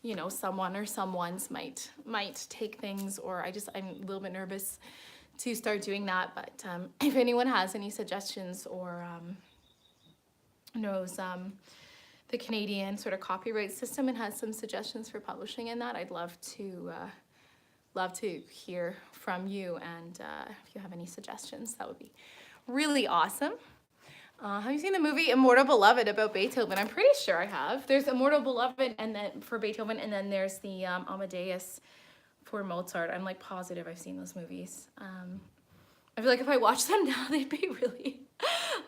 you know, someone or someone's might take things, or I'm a little bit nervous to start doing that. But if anyone has any suggestions or knows the Canadian sort of copyright system and has some suggestions for publishing in that, I'd love to hear from you. And if you have any suggestions, that would be really awesome. Have you seen the movie Immortal Beloved about Beethoven? I'm pretty sure I have. There's Immortal Beloved and then for Beethoven, and then there's the Amadeus for Mozart. I'm like positive I've seen those movies. I feel like if I watched them now, they'd be really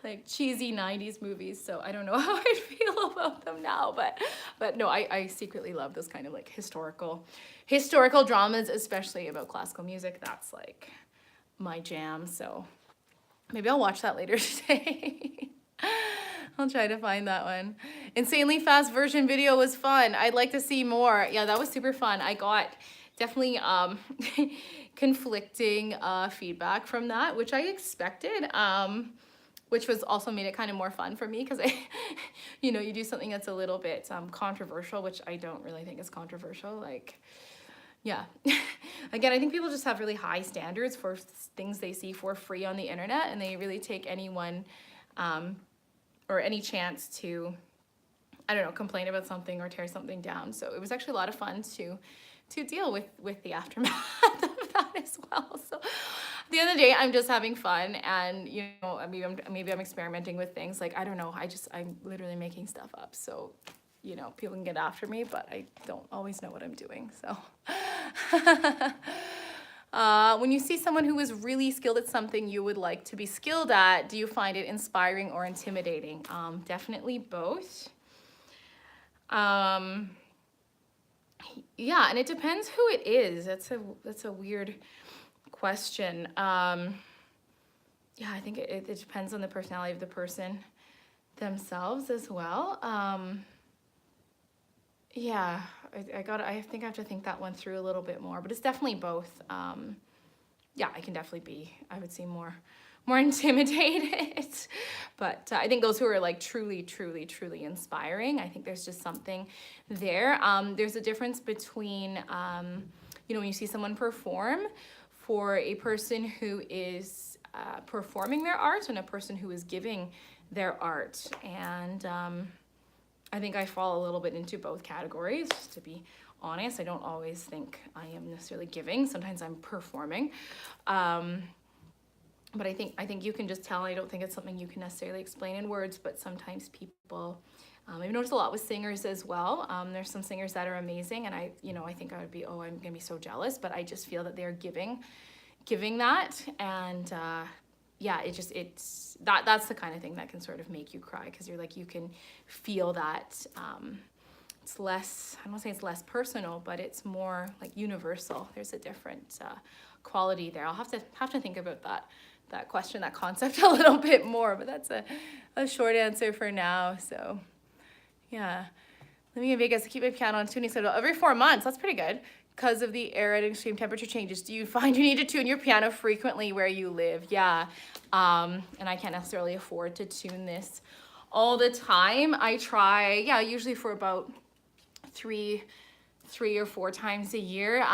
like cheesy 90s movies. So I don't know how I'd feel about them now, but no, I secretly love those kind of like historical dramas, especially about classical music. That's like my jam. So maybe I'll watch that later today. I'll try to find that one. Insanely fast version video was fun. I'd like to see more. Yeah, that was super fun. I got definitely conflicting feedback from that, which I expected, which was also made it kind of more fun for me because you know, you do something that's a little bit controversial, which I don't really think is controversial. Like, yeah. Again, I think people just have really high standards for things they see for free on the internet, and they really take anyone or any chance to, I don't know, complain about something or tear something down. So it was actually a lot of fun to deal with the aftermath of that as well. So the end of the day, I'm just having fun, and you know, maybe I'm experimenting with things. Like, I don't know, I'm literally making stuff up. So, you know, people can get after me, but I don't always know what I'm doing. So, when you see someone who is really skilled at something you would like to be skilled at, do you find it inspiring or intimidating? Definitely both. Yeah, and it depends who it is. That's a weird question. Yeah, I think it depends on the personality of the person themselves as well. Yeah, I think I have to think that one through a little bit more, but it's definitely both. Yeah, I can definitely be, I would say, more intimidated. But I think those who are like truly inspiring, I think there's just something there. There's a difference between, you know, when you see someone perform, for a person who is performing their art and a person who is giving their art. And I think I fall a little bit into both categories, just to be honest. I don't always think I am necessarily giving. Sometimes I'm performing. But I think you can just tell. I don't think it's something you can necessarily explain in words, but sometimes people, I've noticed a lot with singers as well. There's some singers that are amazing, and I think I would be, I'm gonna be so jealous, but I just feel that they're giving that, and yeah, it's that's the kind of thing that can sort of make you cry, because you're like, you can feel that it's less, I don't want to say it's less personal, but it's more like universal. There's a different quality there. I'll have to think about that question, that concept a little bit more, but that's a short answer for now. So yeah, living in Vegas, I keep my piano on tuning schedule every 4 months. That's pretty good. Because of the arid and extreme temperature changes, do you find you need to tune your piano frequently where you live? Yeah, and I can't necessarily afford to tune this all the time. I try, yeah, usually for about three or four times a year,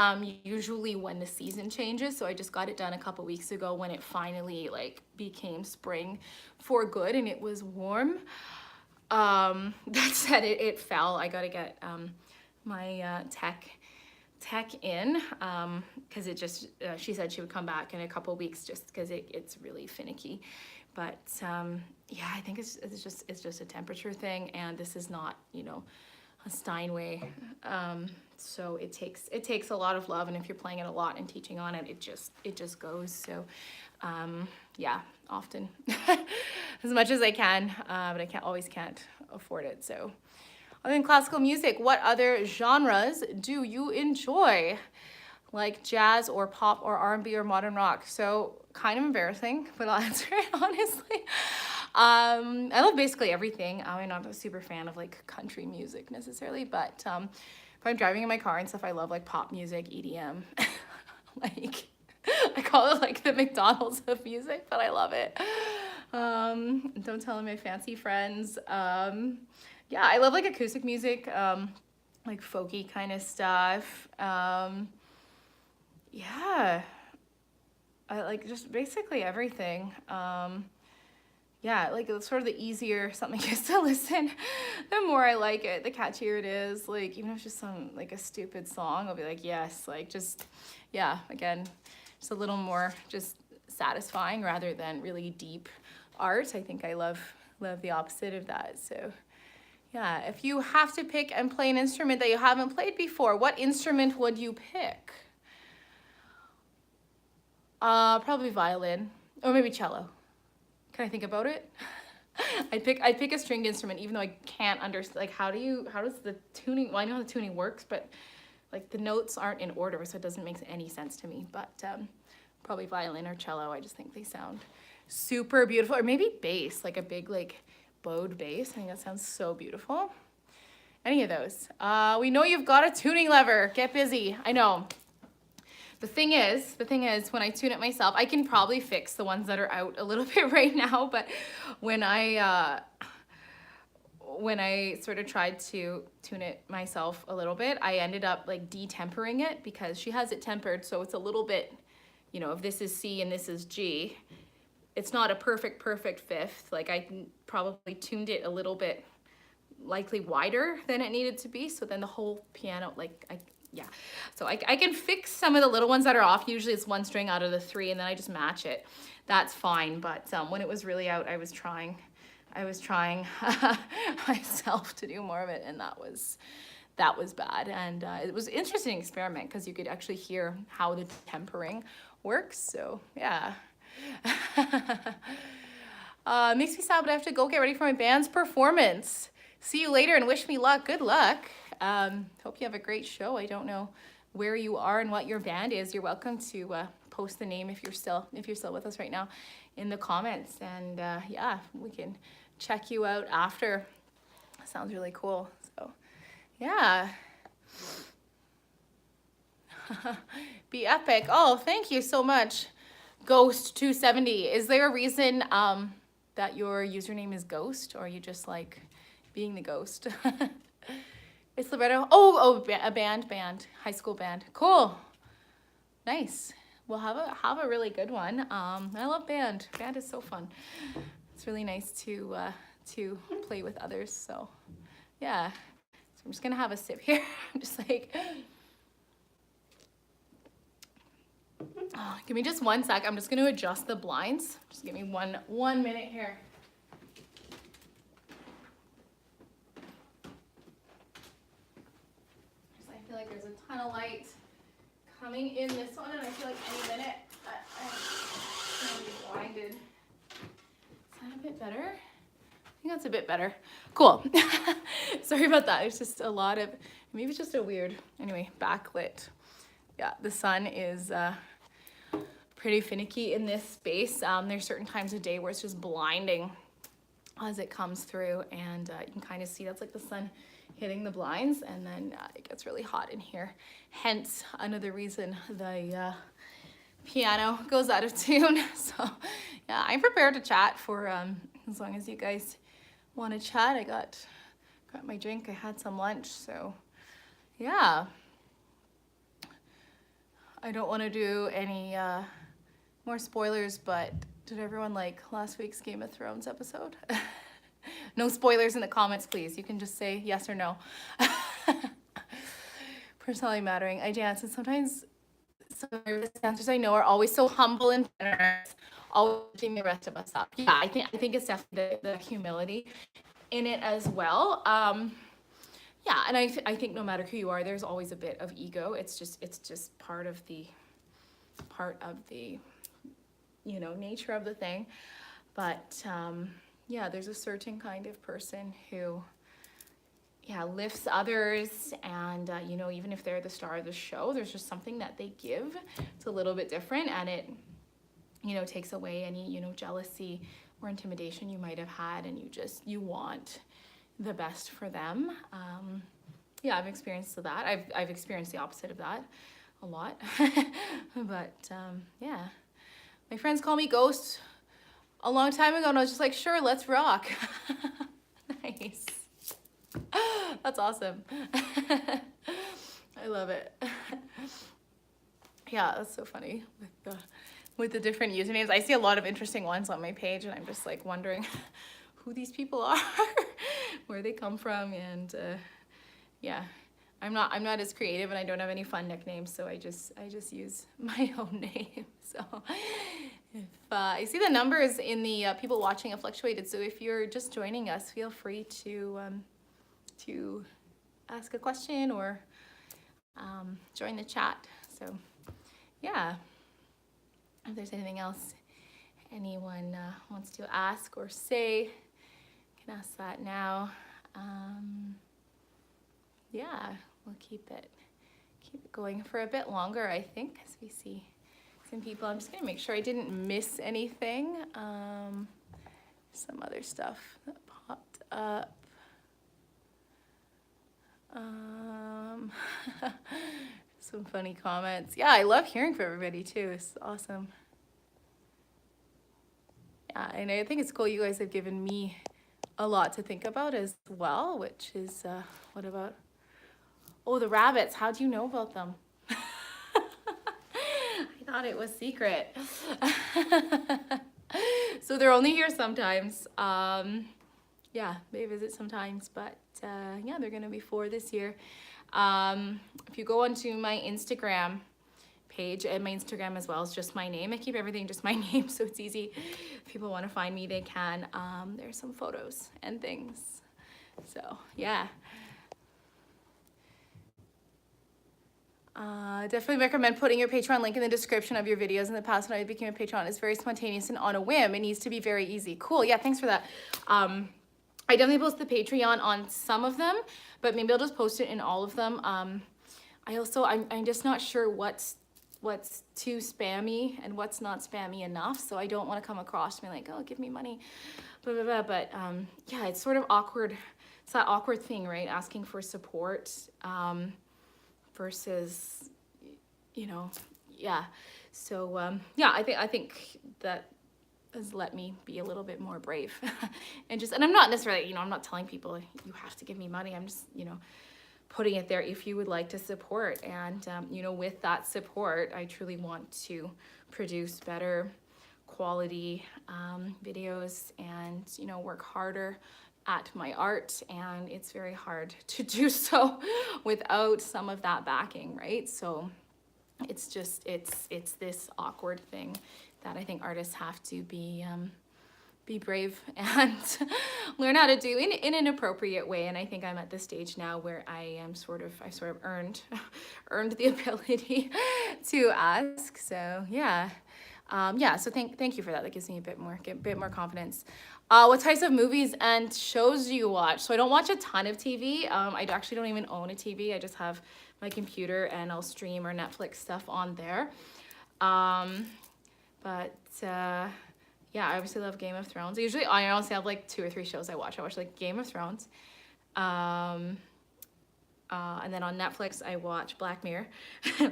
usually when the season changes. So I just got it done a couple weeks ago when it finally like became spring for good and it was warm. That said, it fell. I gotta get my tech in, because it just, she said she would come back in a couple weeks just because it's really finicky. But yeah, I think it's just a temperature thing, and this is not, you know, a Steinway. So it takes a lot of love, and if you're playing it a lot and teaching on it, it just goes. So yeah, often as much as I can, but I can't afford it. So other than classical music, what other genres do you enjoy? Like jazz or pop or R&B or modern rock? So kind of embarrassing, but I'll answer it honestly. I love basically everything. I'm not a super fan of like country music necessarily, but if I'm driving in my car and stuff, I love like pop music, EDM. Like, I call it like the McDonald's of music, but I love it. Don't tell my fancy friends. Yeah, I love like acoustic music, like folky kind of stuff. Yeah, I like just basically everything. Yeah, like it's sort of the easier something is to listen, the more I like it, the catchier it is. Like even if it's just some like a stupid song, I'll be like, yes, like just, yeah, again, just a little more just satisfying rather than really deep art. I think I love the opposite of that. So yeah, if you have to pick and play an instrument that you haven't played before, what instrument would you pick? Probably violin or maybe cello. Can I think about it? I'd pick a stringed instrument, even though I can't understand, like, how does the tuning, well, I know how the tuning works, but like the notes aren't in order, so it doesn't make any sense to me. But probably violin or cello. I just think they sound super beautiful. Or maybe bass, like a big like bowed bass. I think that sounds so beautiful. Any of those. We know you've got a tuning lever. Get busy. I know. The thing is, when I tune it myself, I can probably fix the ones that are out a little bit right now, but when I sort of tried to tune it myself a little bit, I ended up like detempering it because she has it tempered, so it's a little bit, you know, if this is C and this is G, it's not a perfect fifth. Like I probably tuned it a little bit likely wider than it needed to be, so then the whole piano, like yeah. So I can fix some of the little ones that are off. Usually it's one string out of the 3 and then I just match it. That's fine. But when it was really out, I was trying myself to do more of it, and that was bad. And it was an interesting experiment because you could actually hear how the tempering works. So yeah. Makes me sad, but I have to go get ready for my band's performance. See you later and wish me luck. Good luck. Hope you have a great show. I don't know where you are and what your band is. You're welcome to post the name if you're still with us right now in the comments. And yeah, we can check you out after. Sounds really cool. So yeah. Be epic. Oh, thank you so much, Ghost 270. Is there a reason that your username is Ghost, or are you just like being the ghost? It's libretto. Oh, a band, high school band. Cool, nice. We'll have a really good one. I love band. Band is so fun. It's really nice to play with others. So yeah. So I'm just gonna have a sip here. I'm just like. Oh, give me just 1 sec. I'm just going to adjust the blinds. Just give me one minute here. I feel like there's a ton of light coming in this one, and I feel like any minute I'm going to be blinded. Is that a bit better? I think that's a bit better. Cool. Sorry about that. It's just a lot of, maybe it's just a weird, anyway, backlit. Yeah, the sun is pretty finicky in this space. There's certain times of day where it's just blinding as it comes through, and you can kind of see that's like the sun hitting the blinds, and then it gets really hot in here. Hence another reason the piano goes out of tune. So yeah, I'm prepared to chat for as long as you guys want to chat. I got my drink, I had some lunch, so yeah. I don't want to do any more spoilers, but did everyone like last week's Game of Thrones episode? No spoilers in the comments, please. You can just say yes or no. Personality mattering. I dance, and sometimes some dancers I know are always so humble and generous, always lifting the rest of us up. Yeah, I think it's definitely the humility in it as well. Yeah, and I think no matter who you are, there's always a bit of ego. It's just part of the nature of the thing. But yeah, there's a certain kind of person who lifts others, and even if they're the star of the show, there's just something that they give. It's a little bit different, and it takes away any jealousy or intimidation you might have had, and you want the best for them. Yeah, I've experienced that. I've experienced the opposite of that a lot. But yeah, my friends call me Ghost a long time ago, and I was just like, sure, let's rock. Nice. That's awesome. I love it. Yeah, that's so funny with the different usernames. I see a lot of interesting ones on my page, and I'm just like wondering who these people are, where they come from, and yeah, I'm not as creative, and I don't have any fun nicknames, so I just use my own name. So if I see the numbers in the people watching have fluctuated, so if you're just joining us, feel free to ask a question or join the chat. So yeah, if there's anything else anyone wants to ask or say, you can ask that now. Yeah, we'll keep it going for a bit longer, I think, as we see some people. I'm just gonna make sure I didn't miss anything. Some other stuff that popped up. Some funny comments. Yeah, I love hearing from everybody too. It's awesome. Yeah, and I think it's cool you guys have given me a lot to think about as well, which is, what about, oh, the rabbits, how do you know about them? I thought it was secret. So they're only here sometimes. Yeah, they visit sometimes, but yeah, they're gonna be 4 this year. If you go onto my Instagram page, and my Instagram as well is just my name. I keep everything just my name, so it's easy. If people want to find me, they can. There's some photos and things. So yeah. Definitely recommend putting your Patreon link in the description of your videos. In the past, when I became a Patreon, it's very spontaneous and on a whim. It needs to be very easy. Cool. Yeah, thanks for that. I definitely post the Patreon on some of them, but maybe I'll just post it in all of them. I'm just not sure what's too spammy and what's not spammy enough. So I don't want to come across to me like, oh, give me money, blah, blah, blah. But yeah, it's sort of awkward. It's that awkward thing, right? Asking for support versus, yeah. So yeah, I think that has let me be a little bit more brave and I'm not necessarily, I'm not telling people you have to give me money. I'm just, putting it there if you would like to support. And, with that support, I truly want to produce better quality videos and, work harder at my art. And it's very hard to do so without some of that backing, right? So it's just, it's this awkward thing that I think artists have to be brave and learn how to do in an appropriate way. And I think I'm at this stage now where I sort of earned the ability to ask. So yeah. So thank you for that. That gives me a bit more confidence. What types of movies and shows do you watch? So I don't watch a ton of TV. I actually don't even own a TV. I just have my computer and I'll stream or Netflix stuff on there. Yeah, I obviously love Game of Thrones. I honestly have like 2 or 3 shows I watch. I watch like Game of Thrones. And then on Netflix, I watch Black Mirror,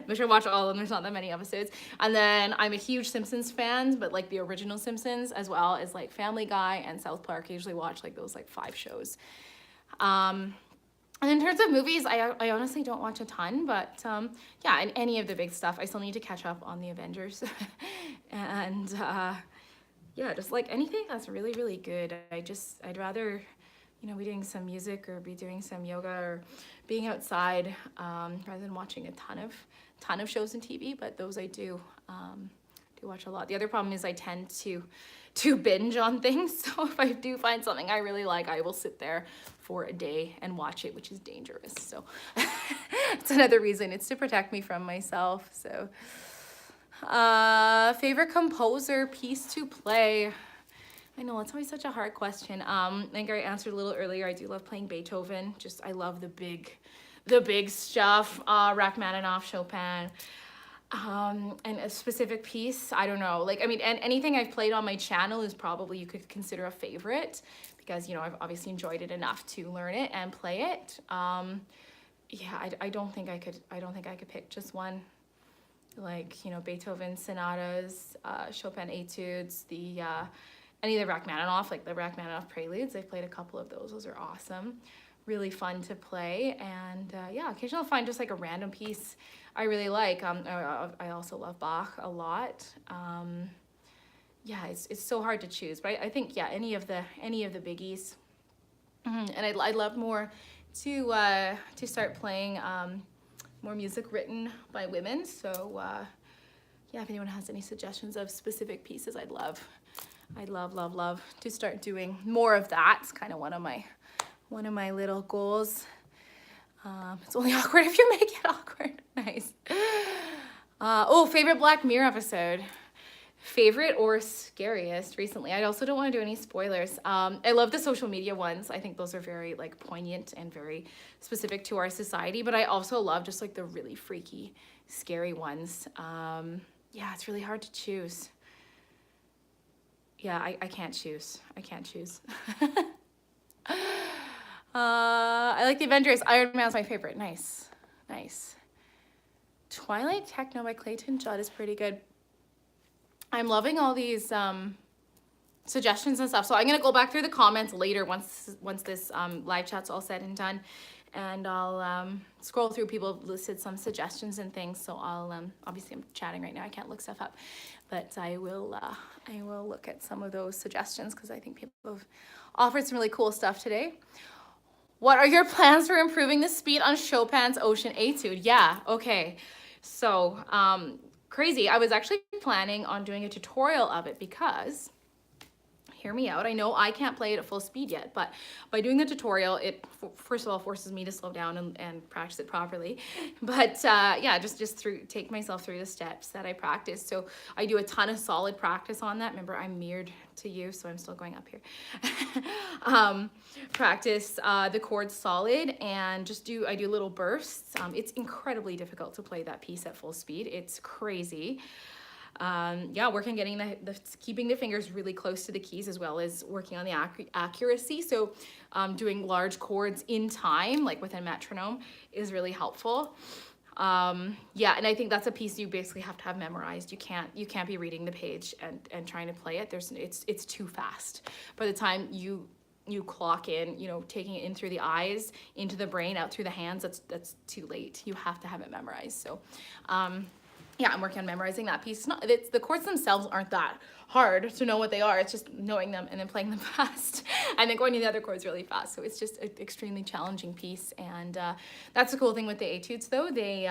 which I watch all of them. There's not that many episodes. And then I'm a huge Simpsons fan, but like the original Simpsons, as well as like Family Guy and South Park. I usually watch like those like 5 shows. And in terms of movies, I honestly don't watch a ton, but yeah, and any of the big stuff. I still need to catch up on the Avengers. And yeah, just like anything that's really, really good. I'd rather, be doing some music or be doing some yoga or being outside rather than watching a ton of shows and TV. But those I do watch a lot. The other problem is I tend to binge on things. So if I do find something I really like, I will sit there for a day and watch it, which is dangerous. So it's another reason. It's to protect me from myself. So favorite composer, piece to play. I know it's always such a hard question. I think I answered a little earlier. I do love playing Beethoven. I love the big stuff. Rachmaninoff, Chopin. And a specific piece, I don't know. And anything I've played on my channel is probably you could consider a favorite because, I've obviously enjoyed it enough to learn it and play it. Yeah, I don't think I could pick just one. Beethoven sonatas, Chopin etudes, any of the Rachmaninoff, like the Rachmaninoff preludes. I've played a couple of those. Those are awesome. Really fun to play. And yeah, occasionally I'll find just like a random piece I really like. I also love Bach a lot. Yeah, it's so hard to choose, but I think, yeah, any of the biggies. And I'd love more to start playing more music written by women. So yeah, if anyone has any suggestions of specific pieces, I'd love to start doing more of that. It's kind of one of my little goals. It's only awkward if you make it awkward. Nice. Favorite Black Mirror episode. Favorite or scariest recently. I also don't want to do any spoilers. I love the social media ones. I think those are very poignant and very specific to our society, but I also love just the really freaky, scary ones. Yeah, it's really hard to choose. Yeah, I can't choose. I like the Avengers. Iron Man's my favorite. Nice. Twilight Techno by Clayton Judd is pretty good. I'm loving all these suggestions and stuff. So I'm gonna go back through the comments later once this live chat's all said and done, and I'll scroll through. People have listed some suggestions and things. So I'll obviously I'm chatting right now. I can't look stuff up, but I will look at some of those suggestions because I think people have offered some really cool stuff today. What are your plans for improving the speed on Chopin's Ocean Etude? Yeah, okay. So, crazy. I was actually planning on doing a tutorial of it because, hear me out, I know I can't play it at full speed yet, but by doing the tutorial, it first of all forces me to slow down and practice it properly. But yeah, just take myself through the steps that I practice. So I do a ton of solid practice on that. Remember, I'm mirrored to you, so I'm still going up here. Practice the chords solid and I do little bursts. It's incredibly difficult to play that piece at full speed. It's crazy. Yeah, working on getting keeping the fingers really close to the keys, as well as working on the accuracy. So doing large chords in time, like with a metronome, is really helpful. Yeah, and I think that's a piece you basically have to have memorized. You can't be reading the page and trying to play it. It's too fast. By the time you clock in, taking it in through the eyes, into the brain, out through the hands, that's too late. You have to have it memorized. So yeah, I'm working on memorizing that piece. The chords themselves aren't that hard to know what they are. It's just knowing them and then playing them fast and then going to the other chords really fast. So it's just an extremely challenging piece. And that's the cool thing with the etudes, though. They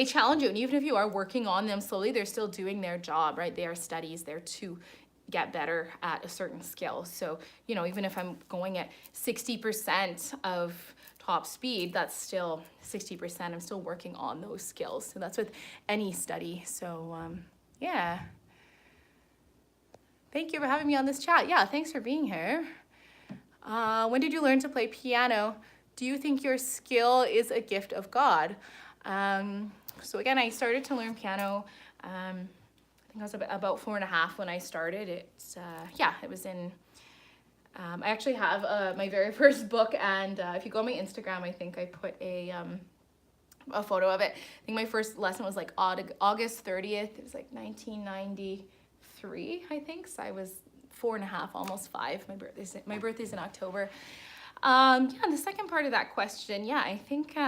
challenge you. And even if you are working on them slowly, they're still doing their job, right? They are studies. They're to get better at a certain skill. So, even if I'm going at 60% of top speed, that's still 60%. I'm still working on those skills. So that's with any study. So yeah. Thank you for having me on this chat. Yeah, thanks for being here. When did you learn to play piano? Do you think your skill is a gift of God? So again, I started to learn piano. I think I was about 4.5 when I started. It was in I actually have my very first book, and if you go on my Instagram, I think I put a photo of it. I think my first lesson was like August 30th. It was like 1993, I think. So I was 4.5, almost 5. My birthday's in October. Yeah, the second part of that question, I think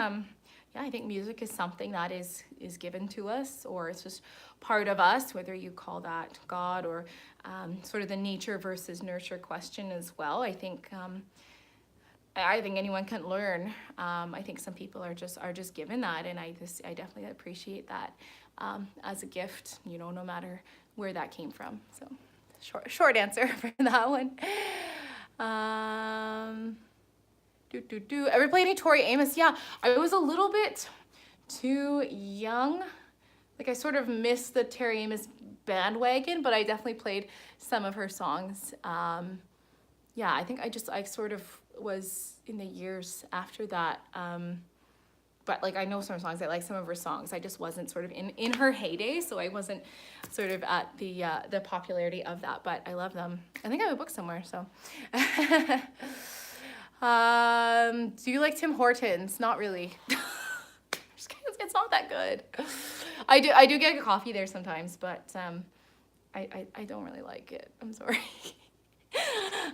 music is something that is given to us, or it's just part of us, whether you call that God or sort of the nature versus nurture question as well. I think anyone can learn. I think some people are just given that, and I definitely appreciate that as a gift, no matter where that came from. So short answer for that one. Ever play any Tori Amos? Yeah, I was a little bit too young. Like, I sort of missed the Tori Amos bandwagon, but I definitely played some of her songs. Yeah, I think I sort of was in the years after that. But like, I know some songs. I like some of her songs. I just wasn't sort of in her heyday, so I wasn't sort of at the popularity of that. But I love them. I think I have a book somewhere. So. Do you like Tim Hortons? Not really. It's not that good. I do get a coffee there sometimes, but I don't really like it. I'm sorry.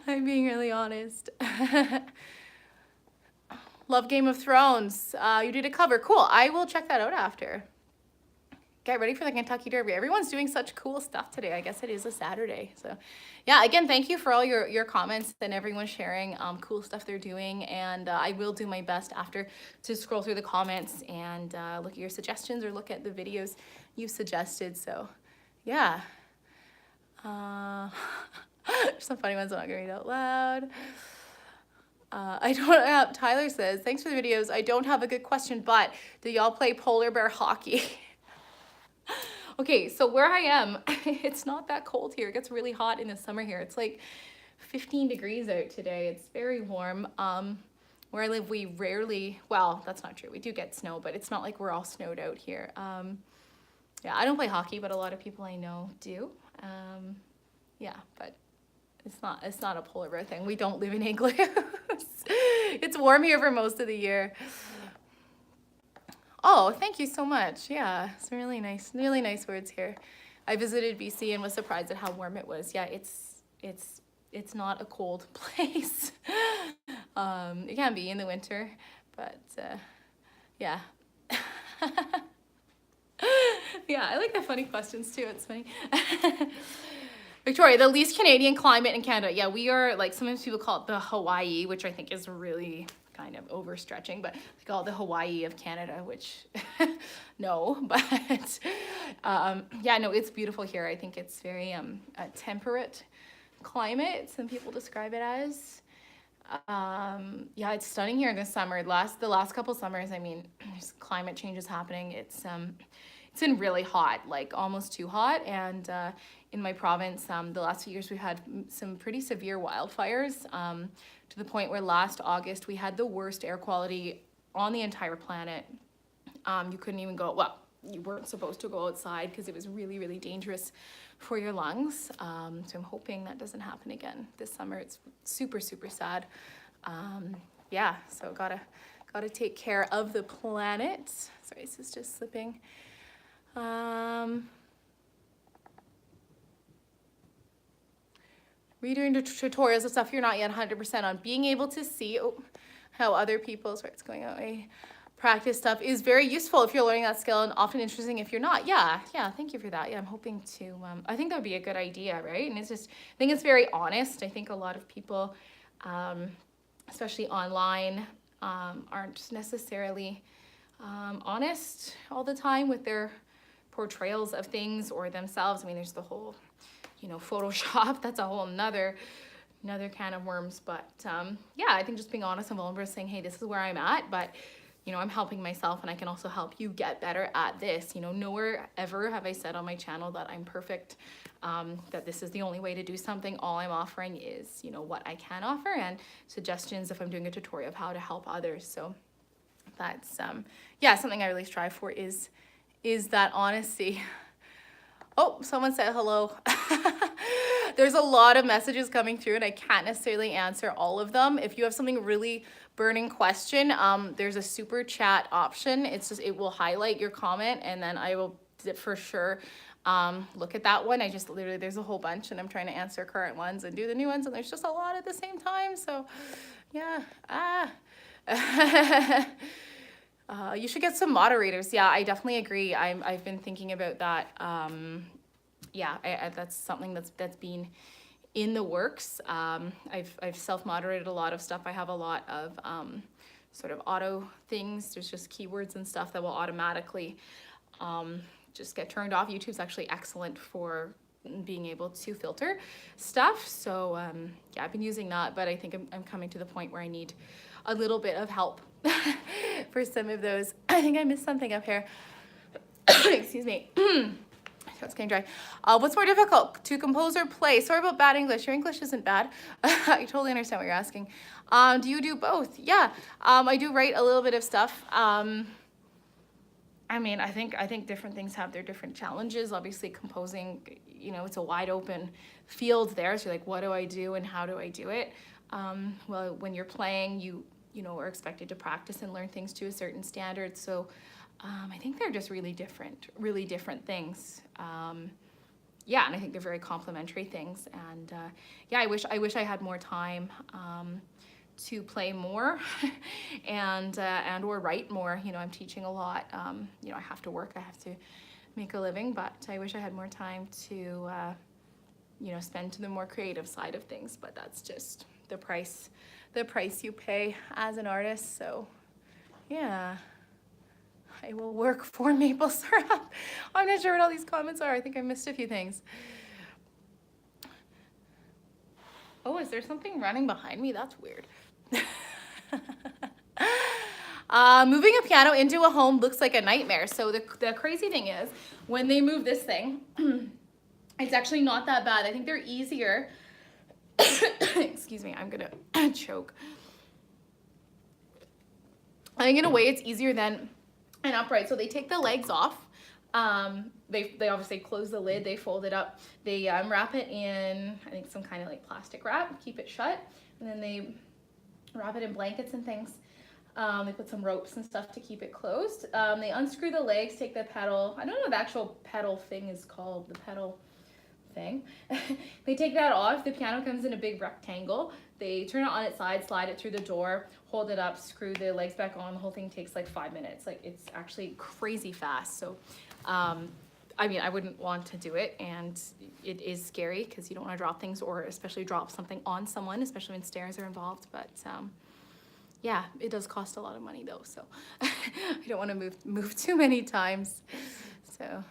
I'm being really honest. Love Game of Thrones. You did a cover. Cool. I will check that out after. Get ready for the Kentucky Derby. Everyone's doing such cool stuff today. I guess it is a Saturday. So yeah, again, thank you for all your comments and everyone sharing cool stuff they're doing. And I will do my best after to scroll through the comments and look at your suggestions or look at the videos you suggested. So yeah. Some funny ones I'm not going to read out loud. Tyler says, thanks for the videos. I don't have a good question, but do y'all play polar bear hockey? Okay, so where I am, it's not that cold here. It gets really hot in the summer here. It's like 15 degrees out today. It's very warm. Where I live, we rarely, well, that's not true. We do get snow, but it's not like we're all snowed out here. Yeah, I don't play hockey, but a lot of people I know do. Yeah, but it's not a polar bear thing. We don't live in igloos. It's warm here for most of the year. Oh, thank you so much. Yeah, some really nice words here. I visited BC and was surprised at how warm it was. Yeah, it's not a cold place. It can be in the winter, but yeah. Yeah, I like the funny questions too. It's funny. Victoria, the least Canadian climate in Canada. Yeah, we are, like, sometimes people call it the Hawaii, which I think is really kind of overstretching, but like all the Hawaii of Canada, which no, but yeah, no, it's beautiful here. I think it's very a temperate climate, some people describe it as. Yeah, it's stunning here in the summer. The last couple summers, I mean, there's climate changes happening. It's been really hot, like almost too hot. And in my province, the last few years we've had some pretty severe wildfires, to the point where last August we had the worst air quality on the entire planet. You couldn't even go, well, you weren't supposed to go outside because it was really, really dangerous for your lungs. So I'm hoping that doesn't happen again this summer. It's super, super sad. Yeah, so gotta take care of the planet. Sorry, this is just slipping. Redoing the tutorials and stuff you're not yet 100% on. Being able to see how other people, sorry, it's going away, practice stuff is very useful if you're learning that skill, and often interesting if you're not. Yeah, thank you for that. Yeah, I'm hoping to, I think that would be a good idea, right? And it's just, I think it's very honest. I think a lot of people, especially online, aren't necessarily honest all the time with their portrayals of things or themselves. I mean, there's the whole, Photoshop, that's a whole another can of worms. But yeah, I think just being honest and vulnerable, saying, hey, this is where I'm at, but I'm helping myself and I can also help you get better at this. Nowhere ever have I said on my channel that I'm perfect, that this is the only way to do something. All I'm offering is, what I can offer and suggestions if I'm doing a tutorial of how to help others. So that's, yeah, something I really strive for is that honesty. Oh, someone said hello. There's a lot of messages coming through and I can't necessarily answer all of them. If you have something really burning question, there's a super chat option. It will highlight your comment and then I will for sure look at that one. There's a whole bunch and I'm trying to answer current ones and do the new ones, and there's just a lot at the same time. So yeah. You should get some moderators. Yeah, I definitely agree. I've been thinking about that. Yeah, that's something that's been in the works. I've self-moderated a lot of stuff. I have a lot of sort of auto things. There's just keywords and stuff that will automatically just get turned off. YouTube's actually excellent for being able to filter stuff. So yeah, I've been using that, but I think I'm coming to the point where I need a little bit of help for some of those. I think I missed something up here. Excuse me. It's getting dry. What's more difficult, to compose or play? Sorry about bad English. Your English isn't bad. I totally understand what you're asking. Do you do both? Yeah, I do write a little bit of stuff. I mean, I think different things have their different challenges. Obviously, composing, it's a wide open field there. So you're like, what do I do and how do I do it? Well, when you're playing, you are expected to practice and learn things to a certain standard. So I think they're just really different things. Yeah, and I think they're very complementary things. And yeah, I wish I had more time to play more and or write more. I'm teaching a lot. I have to work. I have to make a living, but I wish I had more time to spend to the more creative side of things. But that's just the price you pay as an artist. So yeah. I will work for maple syrup. I'm not sure what all these comments are. I think I missed a few things. Oh, is there something running behind me? That's weird. Moving a piano into a home looks like a nightmare. So the crazy thing is, when they move this thing, it's actually not that bad. I think they're easier. Excuse me, I'm gonna choke. I think in a way it's easier than an upright. So they take the legs off. They obviously close the lid, they fold it up, they wrap it in, I think, some kind of like plastic wrap, keep it shut, and then they wrap it in blankets and things. They put some ropes and stuff to keep it closed. They unscrew the legs, take the pedal. I don't know what the actual pedal thing is called, the pedal thing. They take that off. The piano comes in a big rectangle. They turn it on its side, slide it through the door, hold it up, screw the legs back on. The whole thing takes like 5 minutes. Like, it's actually crazy fast. So, I mean, I wouldn't want to do it, and it is scary because you don't want to drop things, or especially drop something on someone, especially when stairs are involved. But yeah, it does cost a lot of money though, so I don't want to move too many times. So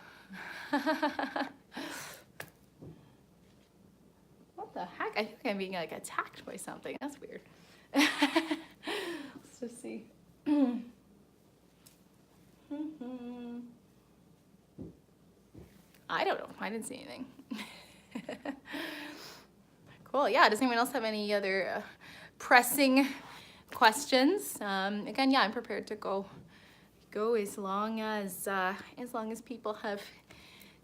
what the heck? I think I'm being like attacked by something. That's weird. Let's just see. I don't know. I didn't see anything. Cool. Yeah. Does anyone else have any other pressing questions? Again, yeah, I'm prepared to go as long as people have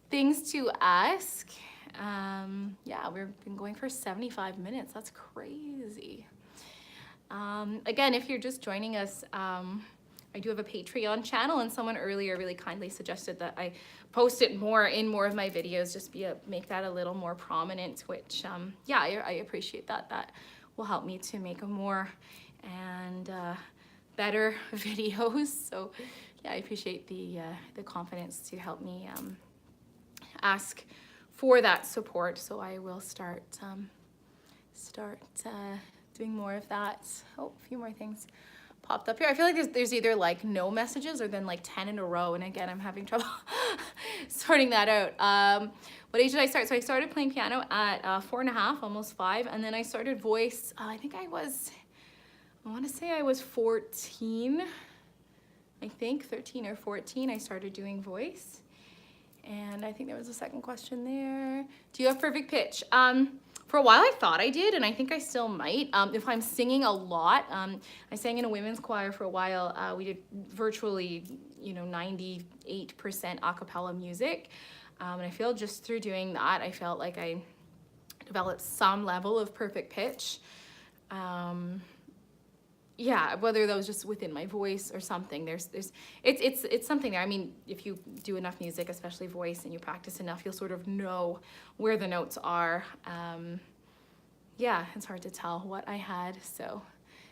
things to ask. Yeah, we've been going for 75 minutes. That's crazy. Again, if you're just joining us, I do have a Patreon channel, and someone earlier really kindly suggested that I post it more in more of my videos, just make that a little more prominent, which, yeah, I appreciate that. That will help me to make more and better videos. So yeah, I appreciate the confidence to help me ask for that support. So I will start doing more of that. Oh, a few more things popped up here. I feel like there's either like no messages or then like 10 in a row, and again, I'm having trouble sorting that out. What age did I start? So I started playing piano at 4.5, almost 5, and then I started voice. I think I want to say I was 14. I think 13 or 14. I started doing voice, and I think there was a second question there. Do you have perfect pitch? For a while I thought I did, and I think I still might. If I'm singing a lot, I sang in a women's choir for a while. We did virtually, 98% a cappella music. And I feel just through doing that, I felt like I developed some level of perfect pitch. Yeah, whether that was just within my voice or something, it's something there. I mean, if you do enough music, especially voice, and you practice enough, you'll sort of know where the notes are. Yeah, it's hard to tell what I had. So,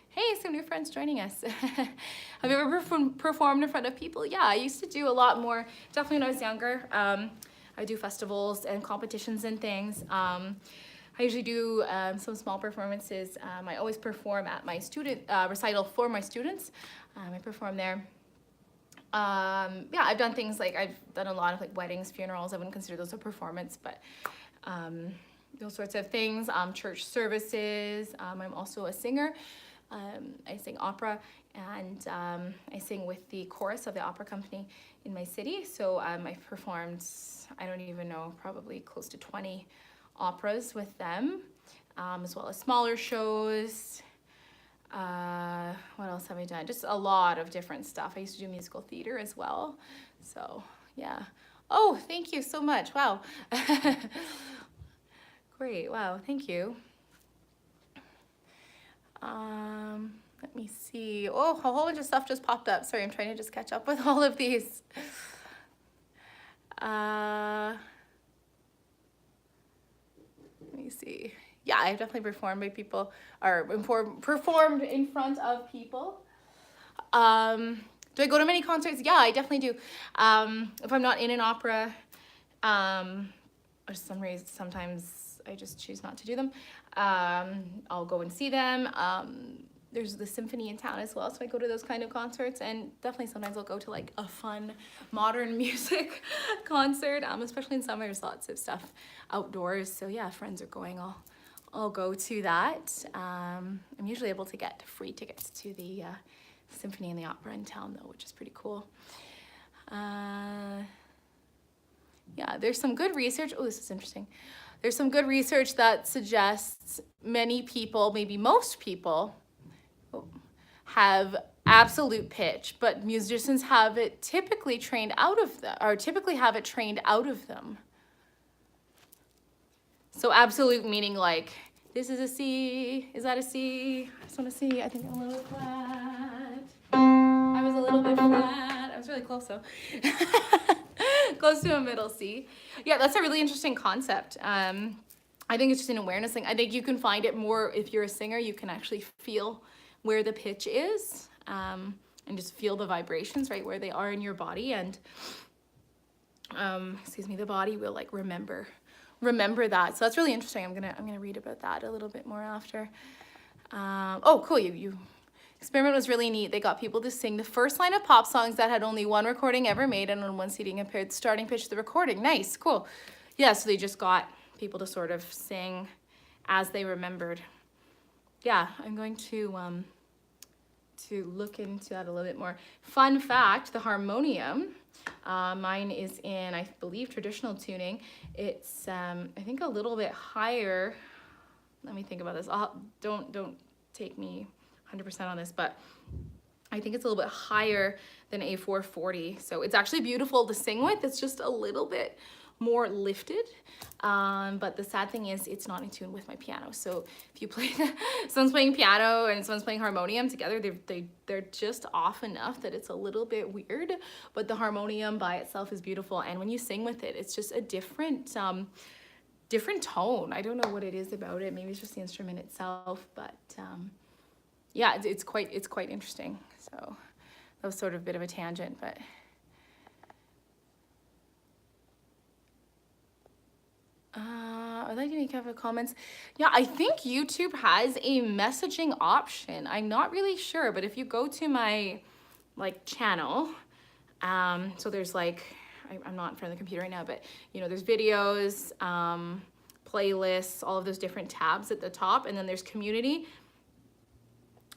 hey, some new friends joining us. Have you ever performed in front of people? Yeah, I used to do a lot more, definitely when I was younger. I do festivals and competitions and things. I usually do some small performances. I always perform at my student recital for my students. I perform there. Yeah, I've done things like, I've done a lot of like weddings, funerals. I wouldn't consider those a performance, but those sorts of things. Church services. I'm also a singer. I sing opera, and I sing with the chorus of the opera company in my city. So I've performed, I don't even know, probably close to 20 operas with them, as well as smaller shows. What else have I done? Just a lot of different stuff. I used to do musical theater as well. So yeah. Oh, thank you so much. Wow. Great. Wow. Thank you. Let me see. Oh, a whole bunch of stuff just popped up. Sorry, I'm trying to just catch up with all of these. Let me see. Yeah, I've definitely performed by people, or performed in front of people. Do I go to many concerts? Yeah, I definitely do. If I'm not in an opera, or for some reason, sometimes I just choose not to do them. I'll go and see them. There's the symphony in town as well, so I go to those kind of concerts, and definitely sometimes I'll go to like a fun modern music concert, especially in summer. There's lots of stuff outdoors, so yeah, friends are going, I'll go to that. I'm usually able to get free tickets to the symphony and the opera in town though, which is pretty cool. Yeah, there's some good research. Oh, this is interesting. There's some good research that suggests many people, maybe most people, have absolute pitch, but musicians have it typically trained out of them, or typically have it trained out of them. So absolute meaning like, this is a C, is that a C? I just want to see, I think I'm a little flat. I was a little bit flat. I was really close though. Close to a middle C. Yeah, that's a really interesting concept. I think it's just an awareness thing. I think you can find it more if you're a singer. You can actually feel where the pitch is, and just feel the vibrations right where they are in your body, and the body will like remember that. So that's really interesting. I'm gonna read about that a little bit more after. Oh, cool. You experiment was really neat. They got people to sing the first line of pop songs that had only one recording ever made, and on one CD compared the starting pitch to the recording. Nice, cool. Yeah, so they just got people to sort of sing as they remembered. Yeah, I'm going to look into that a little bit more. Fun fact, the harmonium, mine is in, I believe, traditional tuning. It's, I think, a little bit higher. Let me think about this. Don't take me 100% on this, but I think it's a little bit higher than A440. So it's actually beautiful to sing with. It's just a little bit more lifted. But the sad thing is it's not in tune with my piano. So if you play, someone's playing piano and someone's playing harmonium together, they're just off enough that it's a little bit weird, but the harmonium by itself is beautiful. And when you sing with it, it's just a different tone. I don't know what it is about it. Maybe it's just the instrument itself, but yeah, it's quite interesting. So that was sort of a bit of a tangent, but I'd like to make a couple of comments. Yeah, I think YouTube has a messaging option. I'm not really sure, but if you go to my channel, so there's I'm not in front of the computer right now, but there's videos, playlists, all of those different tabs at the top, and then there's community.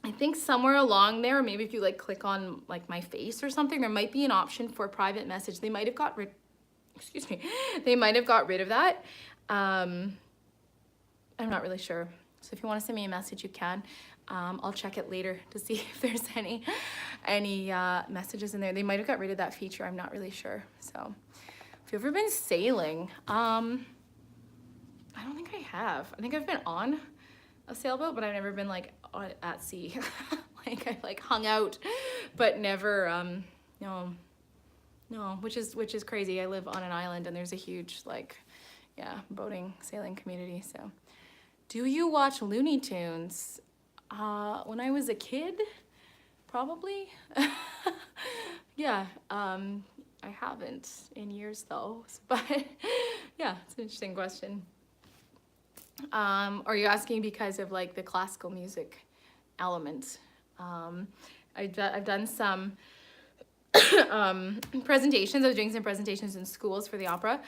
I think somewhere along there, maybe if you click on my face or something, there might be an option for private message. They might have got rid of that. I'm not really sure. So if you want to send me a message, you can. I'll check it later to see if there's any messages in there. They might have got rid of that feature. I'm not really sure. So if you've ever been sailing, I don't think I have. I think I've been on a sailboat, but I've never been at sea. I've hung out, but never, no, which is crazy. I live on an island and there's a huge boating, sailing community. So do you watch Looney Tunes? When I was a kid, probably. Yeah, I haven't in years though, but yeah, it's an interesting question. Are you asking because of the classical music element? I've done some presentations. I was doing some presentations in schools for the opera,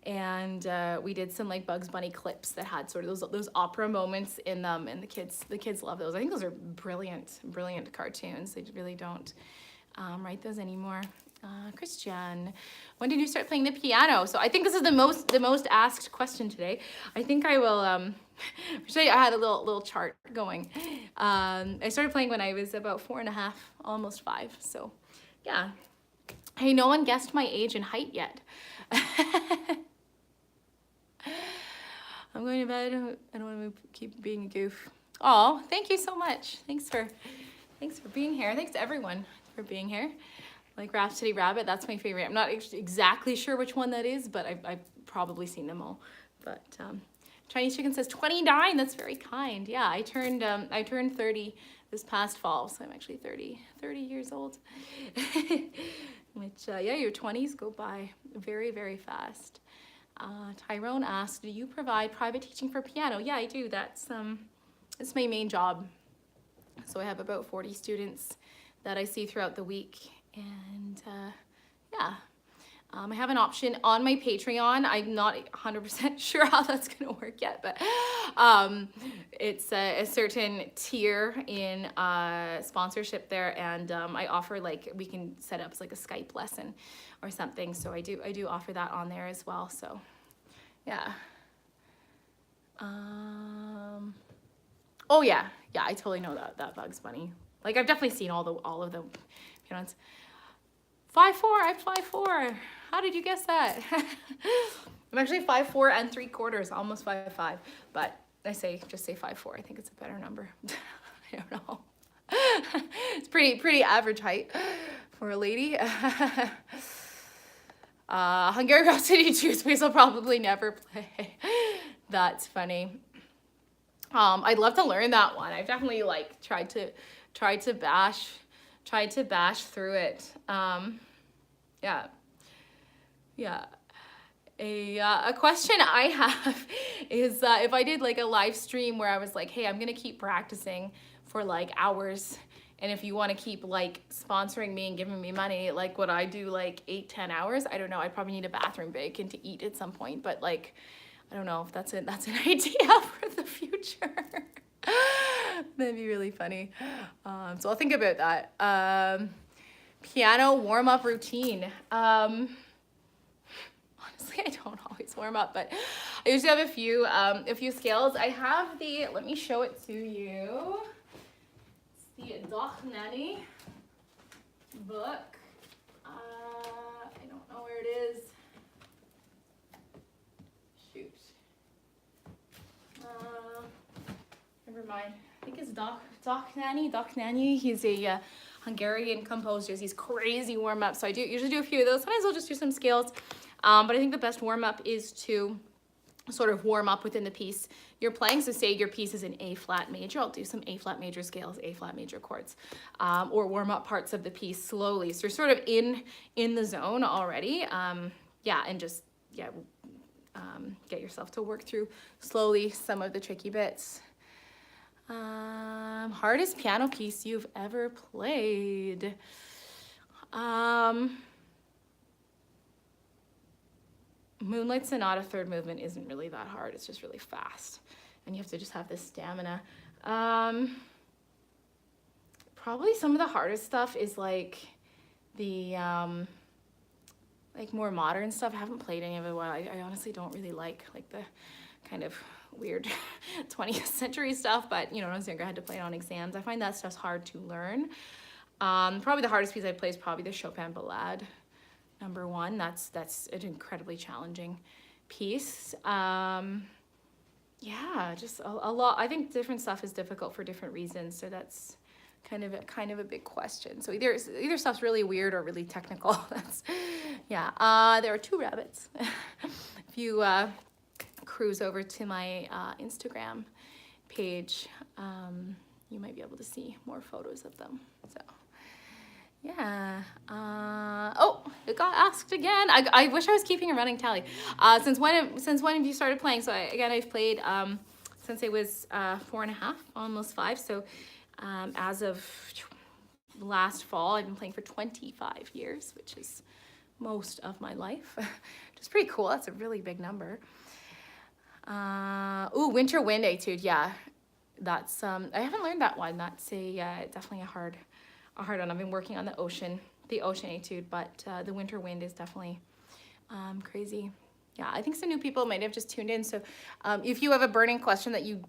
and we did some Bugs Bunny clips that had sort of those opera moments in them, and the kids love those. I think those are brilliant cartoons. They really don't write those anymore. Christian, when did you start playing the piano? So I think this is the most asked question today. I think I will show you. I had a little chart going. I started playing when I was about 4.5, almost 5. So yeah. Hey, no one guessed my age and height yet. I'm going to bed. I don't want to keep being a goof. Oh, thank you so much. Thanks for being here. Thanks to everyone for being here. Rhapsody Rabbit, that's my favorite. I'm not exactly sure which one that is, but I've probably seen them all. But Chinese Chicken says 29. That's very kind. Yeah, I turned 30 this past fall, so I'm actually 30 years old. Which yeah, your 20s go by very, very fast. Tyrone asked, do you provide private teaching for piano? Yeah, I do. That's my main job. So I have about 40 students that I see throughout the week. And yeah, I have an option on my Patreon. I'm not 100% sure how that's going to work yet, but it's a certain tier in sponsorship there, and I offer we can set up as a Skype lesson or something. So I do offer that on there as well. So yeah. Oh yeah, I totally know that Bugs Bunny. I've definitely seen all of the pianos. 5'4", I'm 5'4". How did you guess that? I'm actually 5'4" and 3/4, almost 5'5", but just say 5'4". I think it's a better number. I don't know. It's pretty average height for a lady. Hungary Girl City 2 Space will probably never play. That's funny. I'd love to learn that one. I've definitely tried to bash through it. Yeah. A question I have is if I did a live stream where I was hey, I'm gonna keep practicing for hours And if you want to keep like sponsoring me and giving me money, like what I do, like 8-10 hours, I don't know, I'd probably need a bathroom break and to eat at some point, but like, I don't know if that's an idea for the future. That'd be really funny. So I'll think about that. Piano warm-up routine. Honestly, I don't always warm up, but I usually have a few scales. I have let me show it to you. It's the Doc Nanny book. I don't know where it is. Shoot. Never mind. I think it's Doc Nanny. Doc Nanny. He's a Hungarian composer. He's crazy warm up. So I usually do a few of those. Sometimes I'll just do some scales. But I think the best warm up is to sort of warm up within the piece you're playing. So say your piece is in A flat major, I'll do some A flat major scales, A flat major chords, or warm up parts of the piece slowly. So you're sort of in the zone already. Yeah, and just, yeah, get yourself to work through slowly some of the tricky bits. Hardest piano piece you've ever played. Moonlight Sonata third movement isn't really that hard. It's just really fast. And you have to just have this stamina. Probably some of the hardest stuff is like the like more modern stuff. I haven't played any of it. Well, I honestly don't really like the kind of weird 20th century stuff, but you know, when I was younger, I had to play it on exams. I find that stuff's hard to learn. Probably the hardest piece I play is probably the Chopin Ballade number 1. That's an incredibly challenging piece. Yeah, just a lot. I think different stuff is difficult for different reasons, so that's kind of a big question. So either stuff's really weird or really technical. That's, yeah. There are 2 rabbits. If you cruise over to my Instagram page, you might be able to see more photos of them. So yeah. Oh, it got asked again. I wish I was keeping a running tally. Since when have you started playing? So I've played since I was 4.5, almost 5. So as of last fall, I've been playing for 25 years, which is most of my life, which is pretty cool. That's a really big number. Ooh, Winter Wind Etude. Yeah, that's I haven't learned that one. That's definitely a hard one. I've been working on the ocean Etude, but the Winter Wind is definitely crazy. Yeah, I think some new people might have just tuned in. So if you have a burning question that you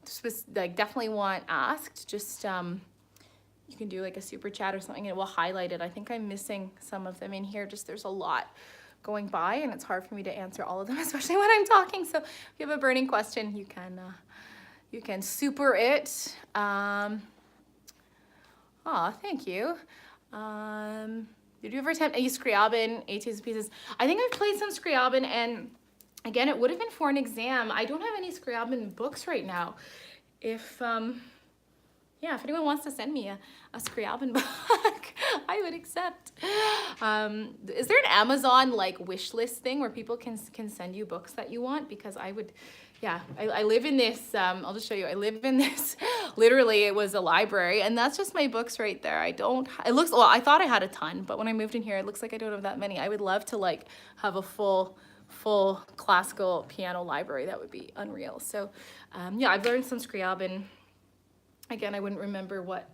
definitely want asked, just you can do like a super chat or something and we'll highlight it. I think I'm missing some of them in here. Just there's a lot going by and it's hard for me to answer all of them, especially when I'm talking. So if you have a burning question, you can super it. Thank you. Did you ever attempt any Scriabin, Etudes pieces? I think I've played some Scriabin, and again, it would have been for an exam. I don't have any Scriabin books right now. If anyone wants to send me a Scriabin book, I would accept. Is there an Amazon like wish list thing where people can send you books that you want? Because I would. Yeah, I live in this, I'll just show you, I live in this, literally it was a library, and that's just my books right there. I thought I had a ton, but when I moved in here, it looks like I don't have that many. I would love to like have a full classical piano library. That would be unreal. So yeah, I've learned some Scriabin. Again, I wouldn't remember what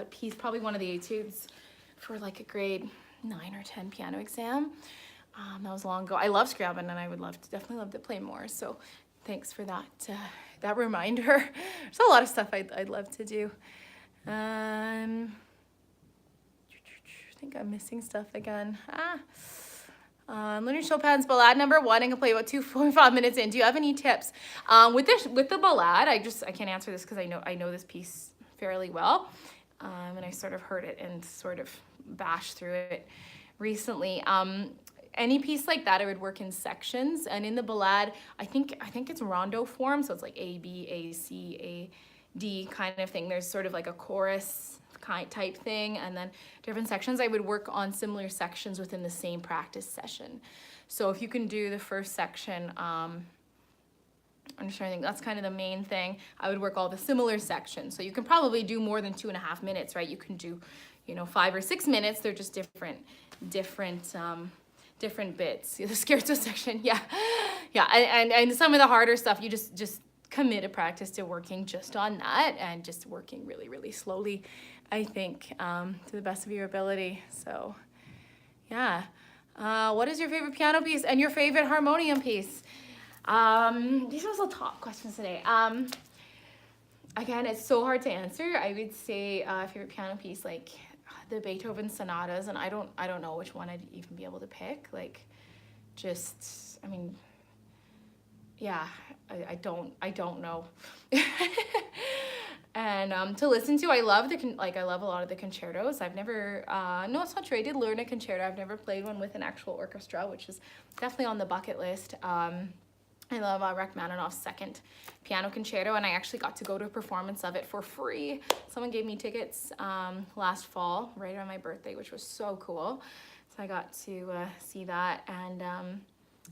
piece, probably one of the Etudes for like a grade 9 or 10 piano exam. That was long ago. I love Scriabin, and I would definitely love to play more. So thanks for that reminder. There's a lot of stuff I'd love to do. I think I'm missing stuff again. Learning Chopin's Ballade number 1. I can play about 2.5 minutes in. Do you have any tips? With the Ballade, I can't answer this because I know this piece fairly well. And I sort of heard it and sort of bashed through it recently. Any piece like that, I would work in sections, and in the Ballade, I think it's rondo form, so it's like A, B, A, C, A, D kind of thing. There's sort of like a chorus type thing, and then different sections. I would work on similar sections within the same practice session. So if you can do the first section I'm just trying to think, that's kind of the main thing. I would work all the similar sections. So you can probably do more than 2.5 minutes, right? You can do, 5 or 6 minutes. They're just different bits. The scherzo section, yeah. And some of the harder stuff, you just commit a practice to working just on that and just working really, really slowly, I think, to the best of your ability. So, yeah. What is your favorite piano piece and your favorite harmonium piece? These are also top questions today. Again, it's so hard to answer. I would say favorite piano piece, like the Beethoven sonatas, and I don't know which one I'd even be able to pick. Like, just, I mean, yeah, I don't know. And to listen to, I love I love a lot of the concertos. I've never, no, it's not true. I did learn a concerto. I've never played one with an actual orchestra, which is definitely on the bucket list. I love Rachmaninoff's second piano concerto, and I actually got to go to a performance of it for free. Someone gave me tickets last fall, right around my birthday, which was so cool. So I got to see that. And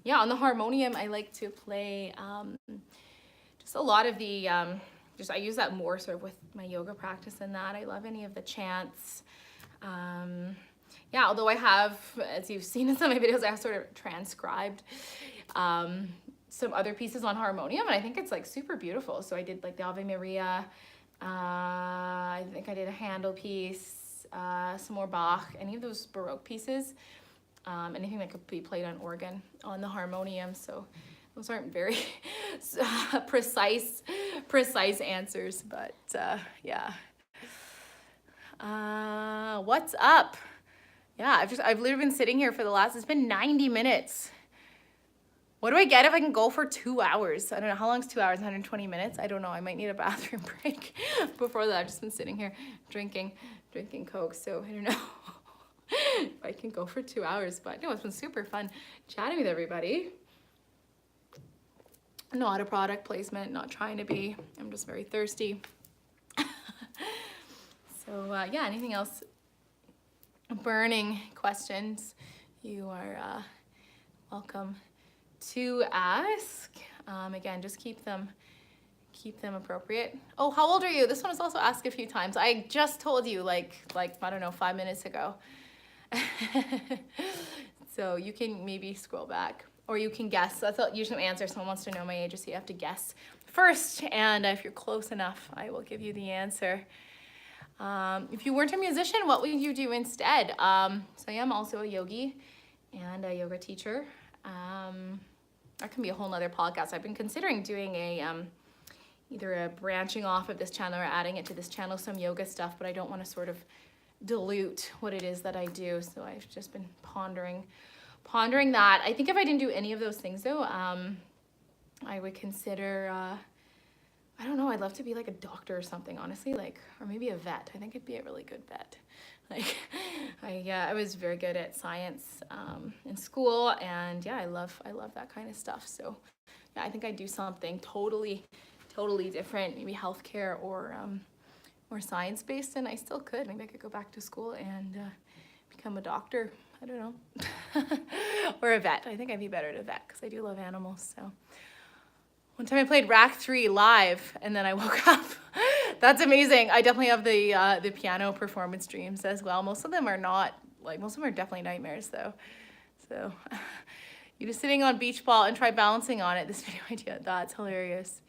yeah, on the harmonium, I like to play just a lot of the, I use that more sort of with my yoga practice and that. I love any of the chants. Yeah, although I have, as you've seen in some of my videos, I have sort of transcribed some other pieces on harmonium, and I think it's like super beautiful. So I did like the Ave Maria, I think I did a Handel piece, some more Bach, any of those Baroque pieces, anything that could be played on organ on the harmonium. So those aren't very precise answers, but yeah. What's up? Yeah, I've literally been sitting here for it's been 90 minutes. What do I get if I can go for 2 hours? I don't know, how long is 2 hours, 120 minutes? I don't know, I might need a bathroom break. Before that, I've just been sitting here drinking Coke, so I don't know if I can go for 2 hours, but no, it's been super fun chatting with everybody. Not a product placement, not trying to be, I'm just very thirsty. So yeah, anything else? Burning questions, you are welcome to ask. Again, just keep them appropriate. Oh, how old are you? This one was also asked a few times. I just told you like I don't know, 5 minutes ago. So you can maybe scroll back, or you can guess. That's usually an answer. Someone wants to know my age, so you have to guess first, and if you're close enough, I will give you the answer. If you weren't a musician, what would you do instead? So I am also a yogi and a yoga teacher. That can be a whole nother podcast. I've been considering doing either a branching off of this channel or adding it to this channel, some yoga stuff, but I don't want to sort of dilute what it is that I do. So I've just been pondering that. I think if I didn't do any of those things though, I would consider, I don't know, I'd love to be like a doctor or something, honestly, or maybe a vet. I think I'd be a really good vet. I was very good at science in school, and yeah, I love that kind of stuff. So yeah, I think I'd do something totally different, maybe healthcare or science-based, and I still could. Maybe I could go back to school and become a doctor. I don't know. Or a vet. I think I'd be better at a vet because I do love animals. So one time I played Rack 3 live and then I woke up. That's amazing. I definitely have the piano performance dreams as well. Most of them are not, most of them are definitely nightmares though. So you just sitting on beach ball and try balancing on it. This video idea, that's hilarious.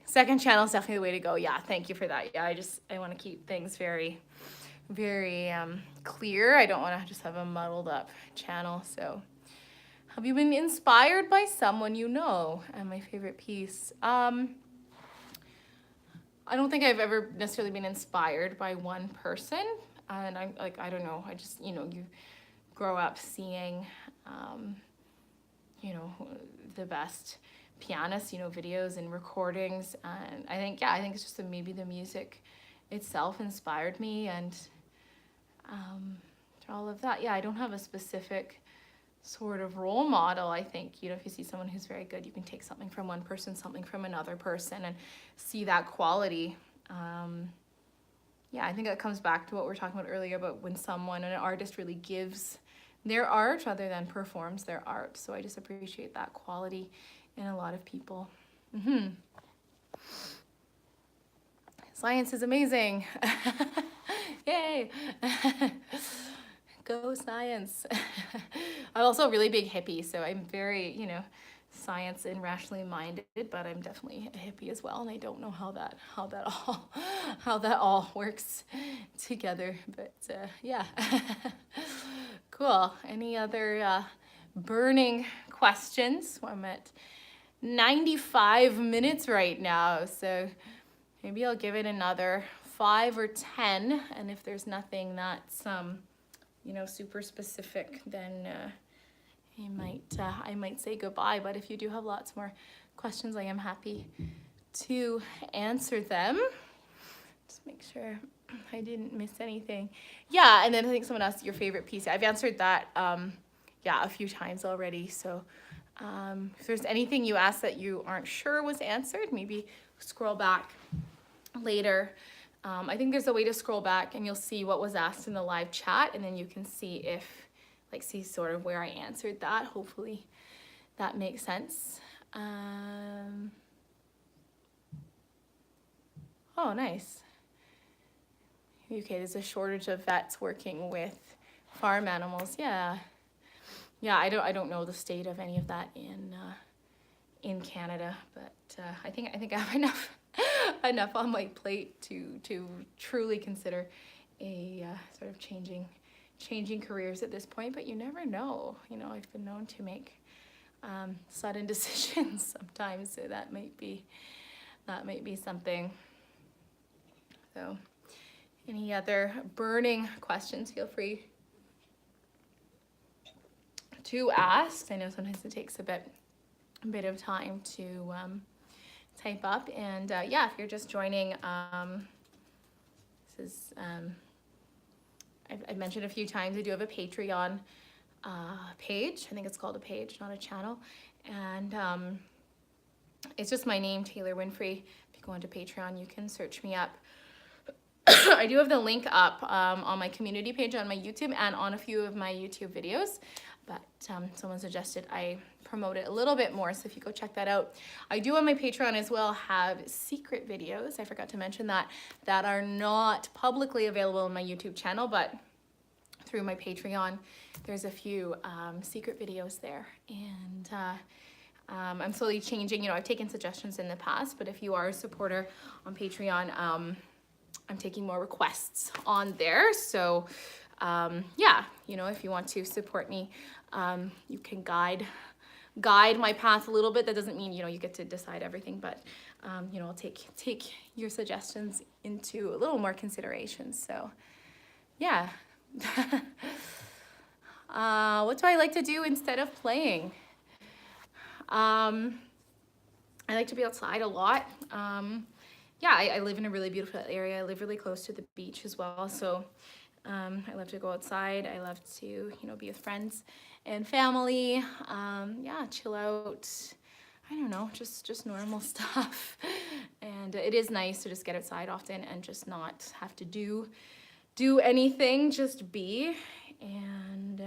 Second channel is definitely the way to go. Yeah, thank you for that. Yeah, I want to keep things very, very clear. I don't want to just have a muddled up channel. So have you been inspired by someone you know? And my favorite piece. I don't think I've ever necessarily been inspired by one person. And I don't know. I just, you grow up seeing, the best pianists, videos and recordings. And I think it's just maybe the music itself inspired me, and all of that. Yeah, I don't have a specific sort of role model. I think, if you see someone who's very good, you can take something from one person, something from another person, and see that quality. Yeah, I think that comes back to what we were talking about earlier about when an artist really gives their art rather than performs their art. So I just appreciate that quality a lot of people. Science is amazing. Yay. Go science. I'm also a really big hippie, so I'm very, science and rationally minded, but I'm definitely a hippie as well, and I don't know how that all works together. But yeah. Cool. Any other burning questions? Well, I'm at 95 minutes right now, so maybe I'll give it another 5 or 10, and if there's nothing that's super specific, then I might say goodbye. But if you do have lots more questions, I am happy to answer them. Just make sure I didn't miss anything. Yeah, and then I think someone asked your favorite piece. I've answered that a few times already. So if there's anything you asked that you aren't sure was answered, maybe scroll back later. I think there's a way to scroll back and you'll see what was asked in the live chat, and then you can see see sort of where I answered that. Hopefully that makes sense. Oh, nice. Okay, there's a shortage of vets working with farm animals. Yeah, I don't know the state of any of that in Canada, but I think I have enough on my plate to truly consider a sort of changing careers at this point. But you never know. I've been known to make sudden decisions sometimes, so that might be something. So, any other burning questions? Feel free to ask. I know sometimes it takes a bit of time to type up, and yeah, if you're just joining, this is I've mentioned a few times, I do have a Patreon page. I think it's called a page, not a channel, and it's just my name, Taylor Winfrey. If you go onto Patreon, you can search me up. I do have the link up on my community page on my YouTube and on a few of my YouTube videos, but someone suggested I promote it a little bit more, so if you go check that out. I do on my Patreon as well have secret videos, I forgot to mention that are not publicly available on my YouTube channel, but through my Patreon there's a few secret videos there, and I'm slowly changing. I've taken suggestions in the past, but if you are a supporter on Patreon, I'm taking more requests on there. So yeah, if you want to support me, you can guide my path a little bit. That doesn't mean, you get to decide everything, but I'll take your suggestions into a little more consideration. So yeah. What do I like to do instead of playing? I like to be outside a lot. Yeah, I live in a really beautiful area. I live really close to the beach as well. So I love to go outside. I love to, be with friends and family. Yeah, chill out. I don't know, just normal stuff. And it is nice to just get outside often and just not have to do anything, just be. And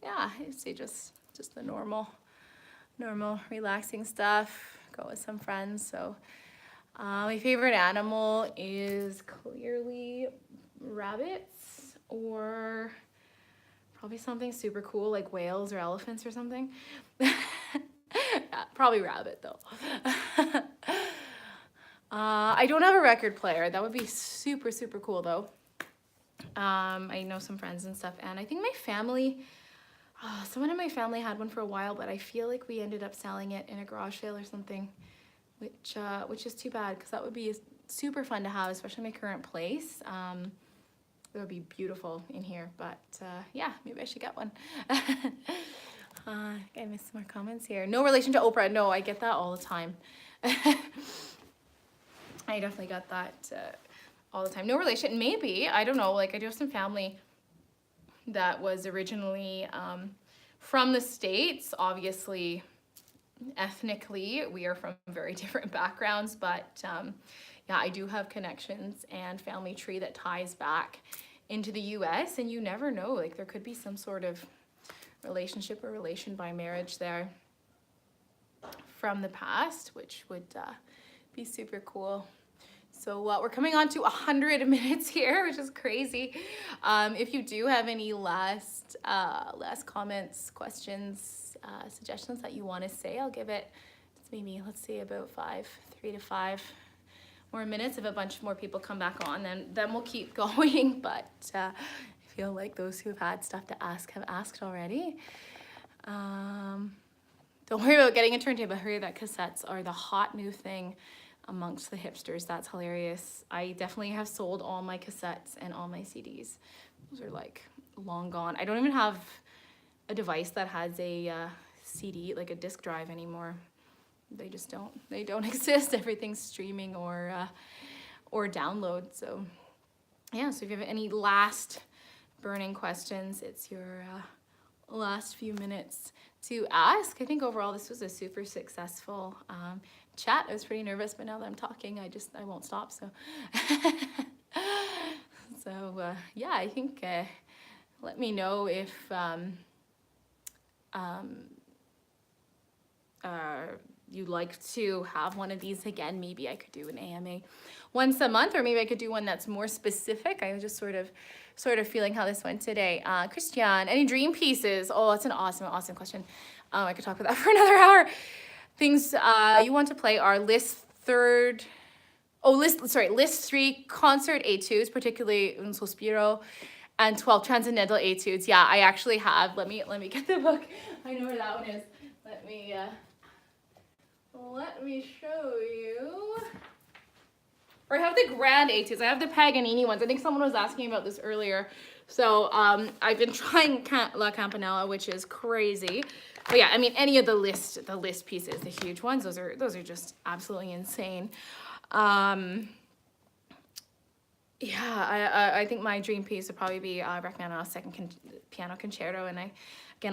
yeah, I'd say just the normal relaxing stuff. Go with some friends. So my favorite animal is clearly rabbits, or probably something super cool like whales or elephants or something. Yeah, probably rabbit though. I don't have a record player. That would be super cool though. I know some friends and stuff, and I think my family, someone in my family had one for a while, but I feel like we ended up selling it in a garage sale or something, which is too bad, because that would be super fun to have, especially in my current place. It would be beautiful in here, but yeah, maybe I should get one. I missed some more comments here. No relation to Oprah. No, I get that all the time. I definitely got that all the time. No relation. Maybe, I don't know, like I do have some family that was originally from the States. Obviously, ethnically, we are from very different backgrounds, but yeah, I do have connections and family tree that ties back into the US, and you never know, like there could be some sort of relationship or relation by marriage there from the past, which would be super cool. So we're coming on to 100 minutes here, which is crazy. If you do have any last comments, questions, suggestions that you want to say, I'll give it, maybe, let's see, about 3 to 5 more minutes. If a bunch more people come back on, then we'll keep going. But I feel like those who have had stuff to ask have asked already. Don't worry about getting a turntable. Hurry, that cassettes are the hot new thing amongst the hipsters. That's hilarious. I definitely have sold all my cassettes and all my CDs. Those are like long gone. I don't even have a device that has a CD, like a disc drive anymore. They just don't exist. Everything's streaming or download. So yeah, so if you have any last burning questions, it's your last few minutes to ask. I think overall this was a super successful chat. I was pretty nervous, but now that I'm talking, I won't stop. So yeah, I think let me know if you'd like to have one of these again. Maybe I could do an AMA once a month, or maybe I could do one that's more specific. I was just sort of feeling how this went today. Christian, any dream pieces? Oh, that's an awesome question. I could talk about that for another hour. Things you want to play are list 3 concert etudes, particularly Un Sospiro, and 12 transcendental etudes. Yeah, I actually have. Let me get the book. I know where that one is. Let me show you. Or I have the grand etudes. I have the Paganini ones. I think someone was asking about this earlier. So I've been trying La Campanella, which is crazy. But yeah, I mean, any of the list pieces, the huge ones, those are just absolutely insane. Yeah, I think my dream piece would probably be Rachmaninoff's second piano concerto, and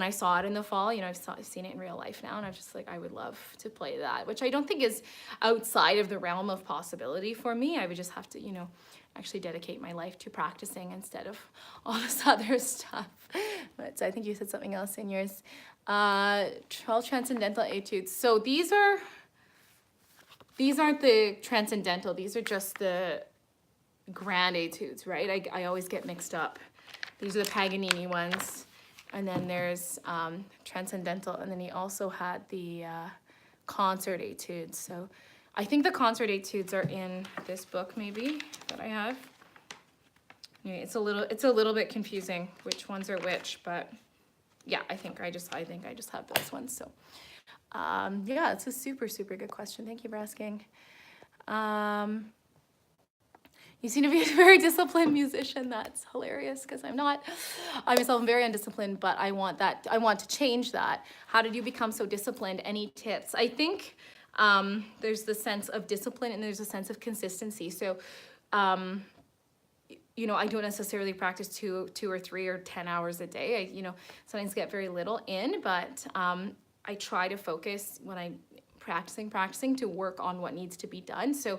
I saw it in the fall. You know, I've seen it in real life now, and I'm just like, I would love to play that, which I don't think is outside of the realm of possibility for me. I would just have to, you know, actually dedicate my life to practicing instead of all this other stuff. But I think you said something else in yours. 12 transcendental etudes. So these aren't the transcendental. These are just the grand etudes, right? I always get mixed up. These are the Paganini ones. And then there's transcendental, and then he also had the concert etudes. So I think the concert etudes are in this book, maybe, that I have. Yeah, it's a little bit confusing which ones are which, but yeah, I think I just have those ones. So yeah, it's a super good question. Thank you for asking. You seem to be a very disciplined musician. That's hilarious, because I'm not. I myself am very undisciplined, but I want to change that. How did you become so disciplined? Any tips? I think there's the sense of discipline and there's a sense of consistency. So, you know, I don't necessarily practice 2 or 3 or 10 hours a day. I, you know, sometimes get very little in, but I try to focus when I'm practicing to work on what needs to be done. So,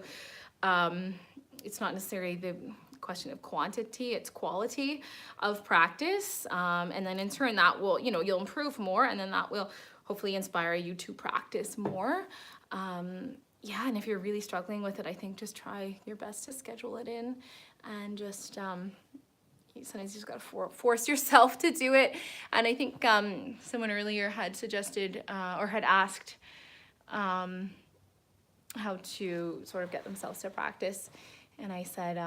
it's not necessarily the question of quantity, it's quality of practice. And then in turn that will, you know, you'll improve more, and then that will hopefully inspire you to practice more. Yeah, and if you're really struggling with it, I think just try your best to schedule it in, and just, sometimes you just gotta force yourself to do it. And I think someone earlier had suggested or had asked how to sort of get themselves to practice. And I said,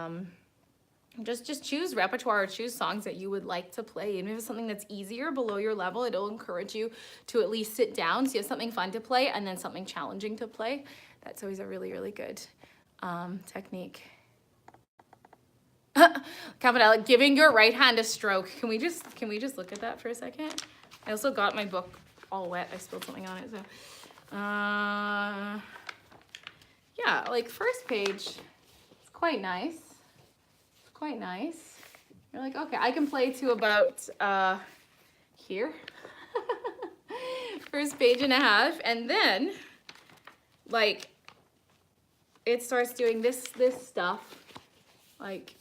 just choose repertoire, or choose songs that you would like to play. Even if it's something that's easier below your level, it'll encourage you to at least sit down so you have something fun to play and then something challenging to play. That's always a really good technique. Campanella, giving your right hand a stroke. Can we just look at that for a second? I also got my book all wet. I spilled something on it. So, yeah, like first page. Quite nice. It's quite nice. You're like, okay, I can play to about here. First page and a half, and then like it starts doing this stuff like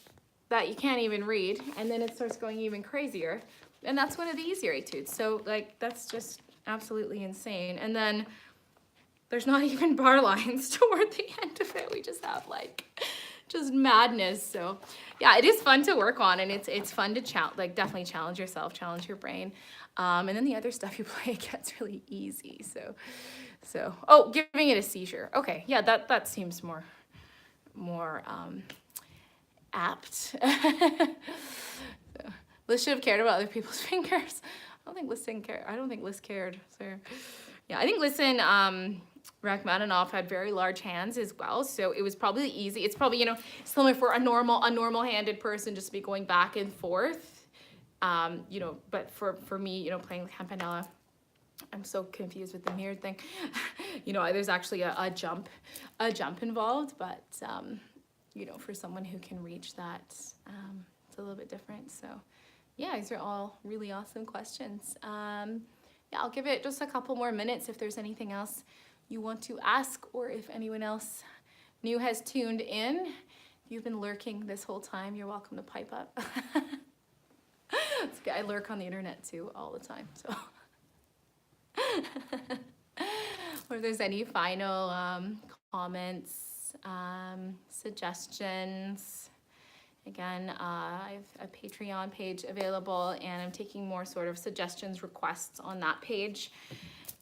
that you can't even read, and then it starts going even crazier, and that's one of the easier etudes. So like that's just absolutely insane. And then there's not even bar lines toward the end of it. We just have like just madness. So yeah, it is fun to work on, and it's fun to definitely challenge yourself, challenge your brain. And then the other stuff you play gets really easy. So oh, giving it a seizure. Okay, yeah, that seems more apt. So, Liz should have cared about other people's fingers. I don't think Liz cared. So yeah, I think Rachmaninoff had very large hands as well, so it was probably easy. It's probably, similar for a normal handed person just to be going back and forth. But for me, playing the campanella, I'm so confused with the mirrored thing. There's actually a jump involved, but for someone who can reach that, it's a little bit different. So yeah, these are all really awesome questions. Yeah, I'll give it just a couple more minutes if there's anything else you want to ask, or if anyone else new has tuned in. If you've been lurking this whole time, you're welcome to pipe up. It's okay. I lurk on the internet too all the time. So, or if there's any final comments, suggestions. Again, I have a Patreon page available, and I'm taking more sort of suggestions, requests on that page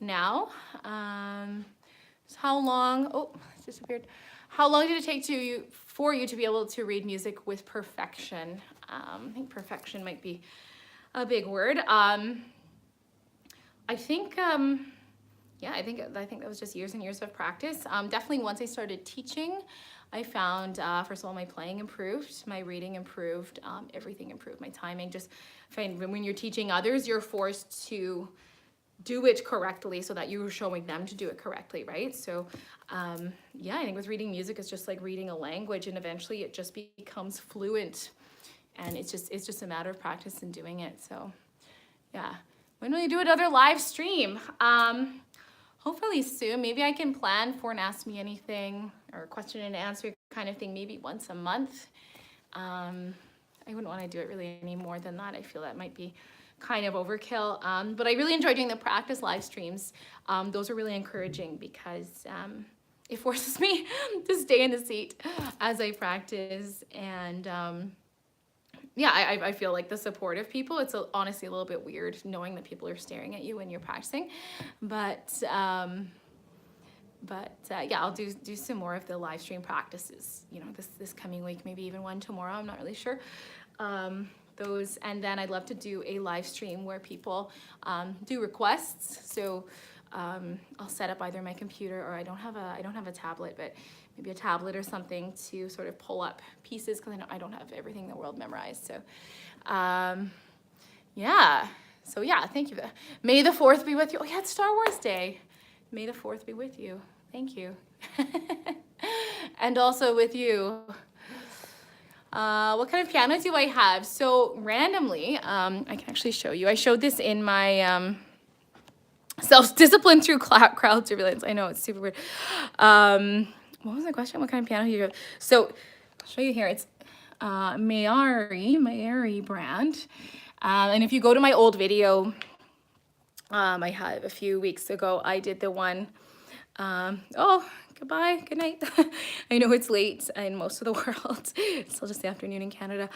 now. So how long, it disappeared. How long did it take for you to be able to read music with perfection? I think perfection might be a big word. I think that was just years and years of practice. Definitely once I started teaching, I found, first of all, my playing improved, my reading improved, everything improved, my timing. Just find when you're teaching others, you're forced to do it correctly so that you're showing them to do it correctly, right? So, yeah, I think with reading music, it's just like reading a language, and eventually it just becomes fluent, and it's just a matter of practice and doing it. So, yeah. When will you do another live stream? Hopefully soon. Maybe I can plan for an Ask Me Anything or question and answer kind of thing, maybe once a month. I wouldn't want to do it really any more than that. I feel that might be kind of overkill. But I really enjoy doing the practice live streams. Those are really encouraging because it forces me to stay in the seat as I practice. And yeah, I feel like the support of people, it's honestly a little bit weird knowing that people are staring at you when you're practicing. But yeah, I'll do some more of the live stream practices, this coming week, maybe even one tomorrow, I'm not really sure. Those, and then I'd love to do a live stream where people do requests. So I'll set up either my computer, or I don't have a tablet, but maybe a tablet or something to sort of pull up pieces, because I don't have everything in the world memorized. So yeah. So yeah, thank you. May the 4th be with you. Oh yeah, it's Star Wars Day. May the 4th be with you. Thank you. And also with you. What kind of piano do I have? So randomly, I can actually show you. I showed this in my self-discipline through crowd surveillance. I know, it's super weird. What was the question? What kind of piano do you have? So I'll show you here. It's Maeri brand. And if you go to my old video, I had a few weeks ago, I did the one, oh, goodbye, good night. I know it's late in most of the world. It's still just the afternoon in Canada.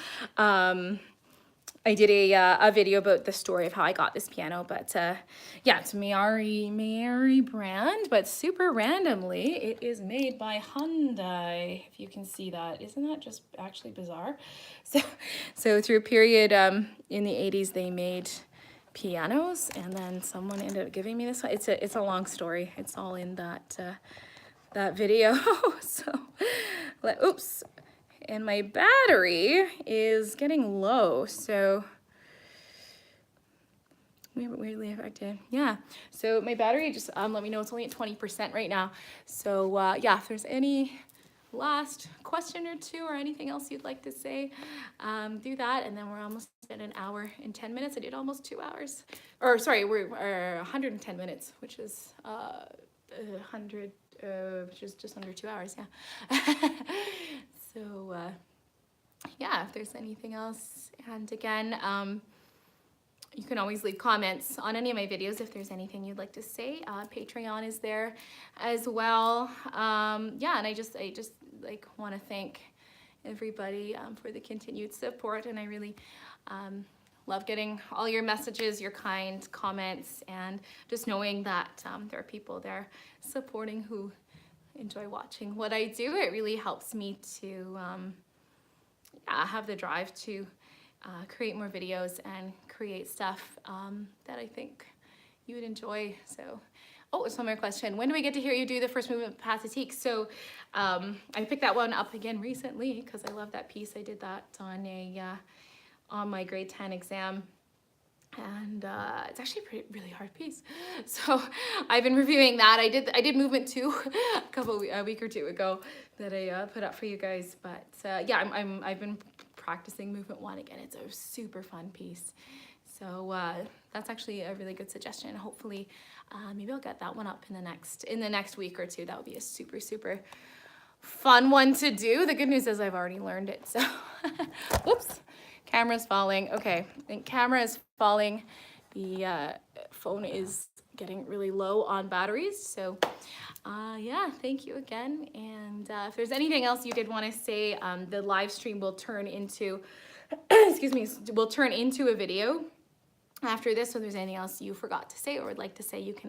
I did a video about the story of how I got this piano, but yeah, it's Maeri brand, but super randomly, it is made by Hyundai, if you can see that. Isn't that just actually bizarre? So through a period in the 80s, they made pianos, and then someone ended up giving me this one. It's a long story. It's all in that video. So, oops. And my battery is getting low, so weirdly affected. Yeah, so my battery just let me know it's only at 20% right now. So yeah, if there's any last question or two or anything else you'd like to say, do that. And then we're almost at an hour and 10 minutes. I did almost 2 hours, or sorry, we're 110 minutes, which is 100, which is just under 2 hours. Yeah. So yeah, if there's anything else, and again, you can always leave comments on any of my videos if there's anything you'd like to say. Patreon is there as well. Yeah, and I just like want to thank everybody for the continued support, and I really love getting all your messages, your kind comments, and just knowing that there are people there supporting who enjoy watching what I do. It really helps me to have the drive to create more videos and create stuff that I think you would enjoy. So, oh, it's one more question. When do we get to hear you do the first movement of Pathetique? So I picked that one up again recently because I love that piece. I did that on my grade 10 exam. And it's actually a really hard piece. So I've been reviewing that. I did movement 2 a week or 2 ago that I put up for you guys. But yeah, I've been practicing movement 1 again. It's a super fun piece. So that's actually a really good suggestion. Hopefully, maybe I'll get that one up in the next week or 2. That would be a super, super fun one to do. The good news is I've already learned it. So, whoops. Camera's falling. Okay, I think camera is falling. The phone is getting really low on batteries. So yeah, thank you again. And if there's anything else you did want to say, the live stream will turn into, excuse me, will turn into a video after this. So if there's anything else you forgot to say or would like to say, you can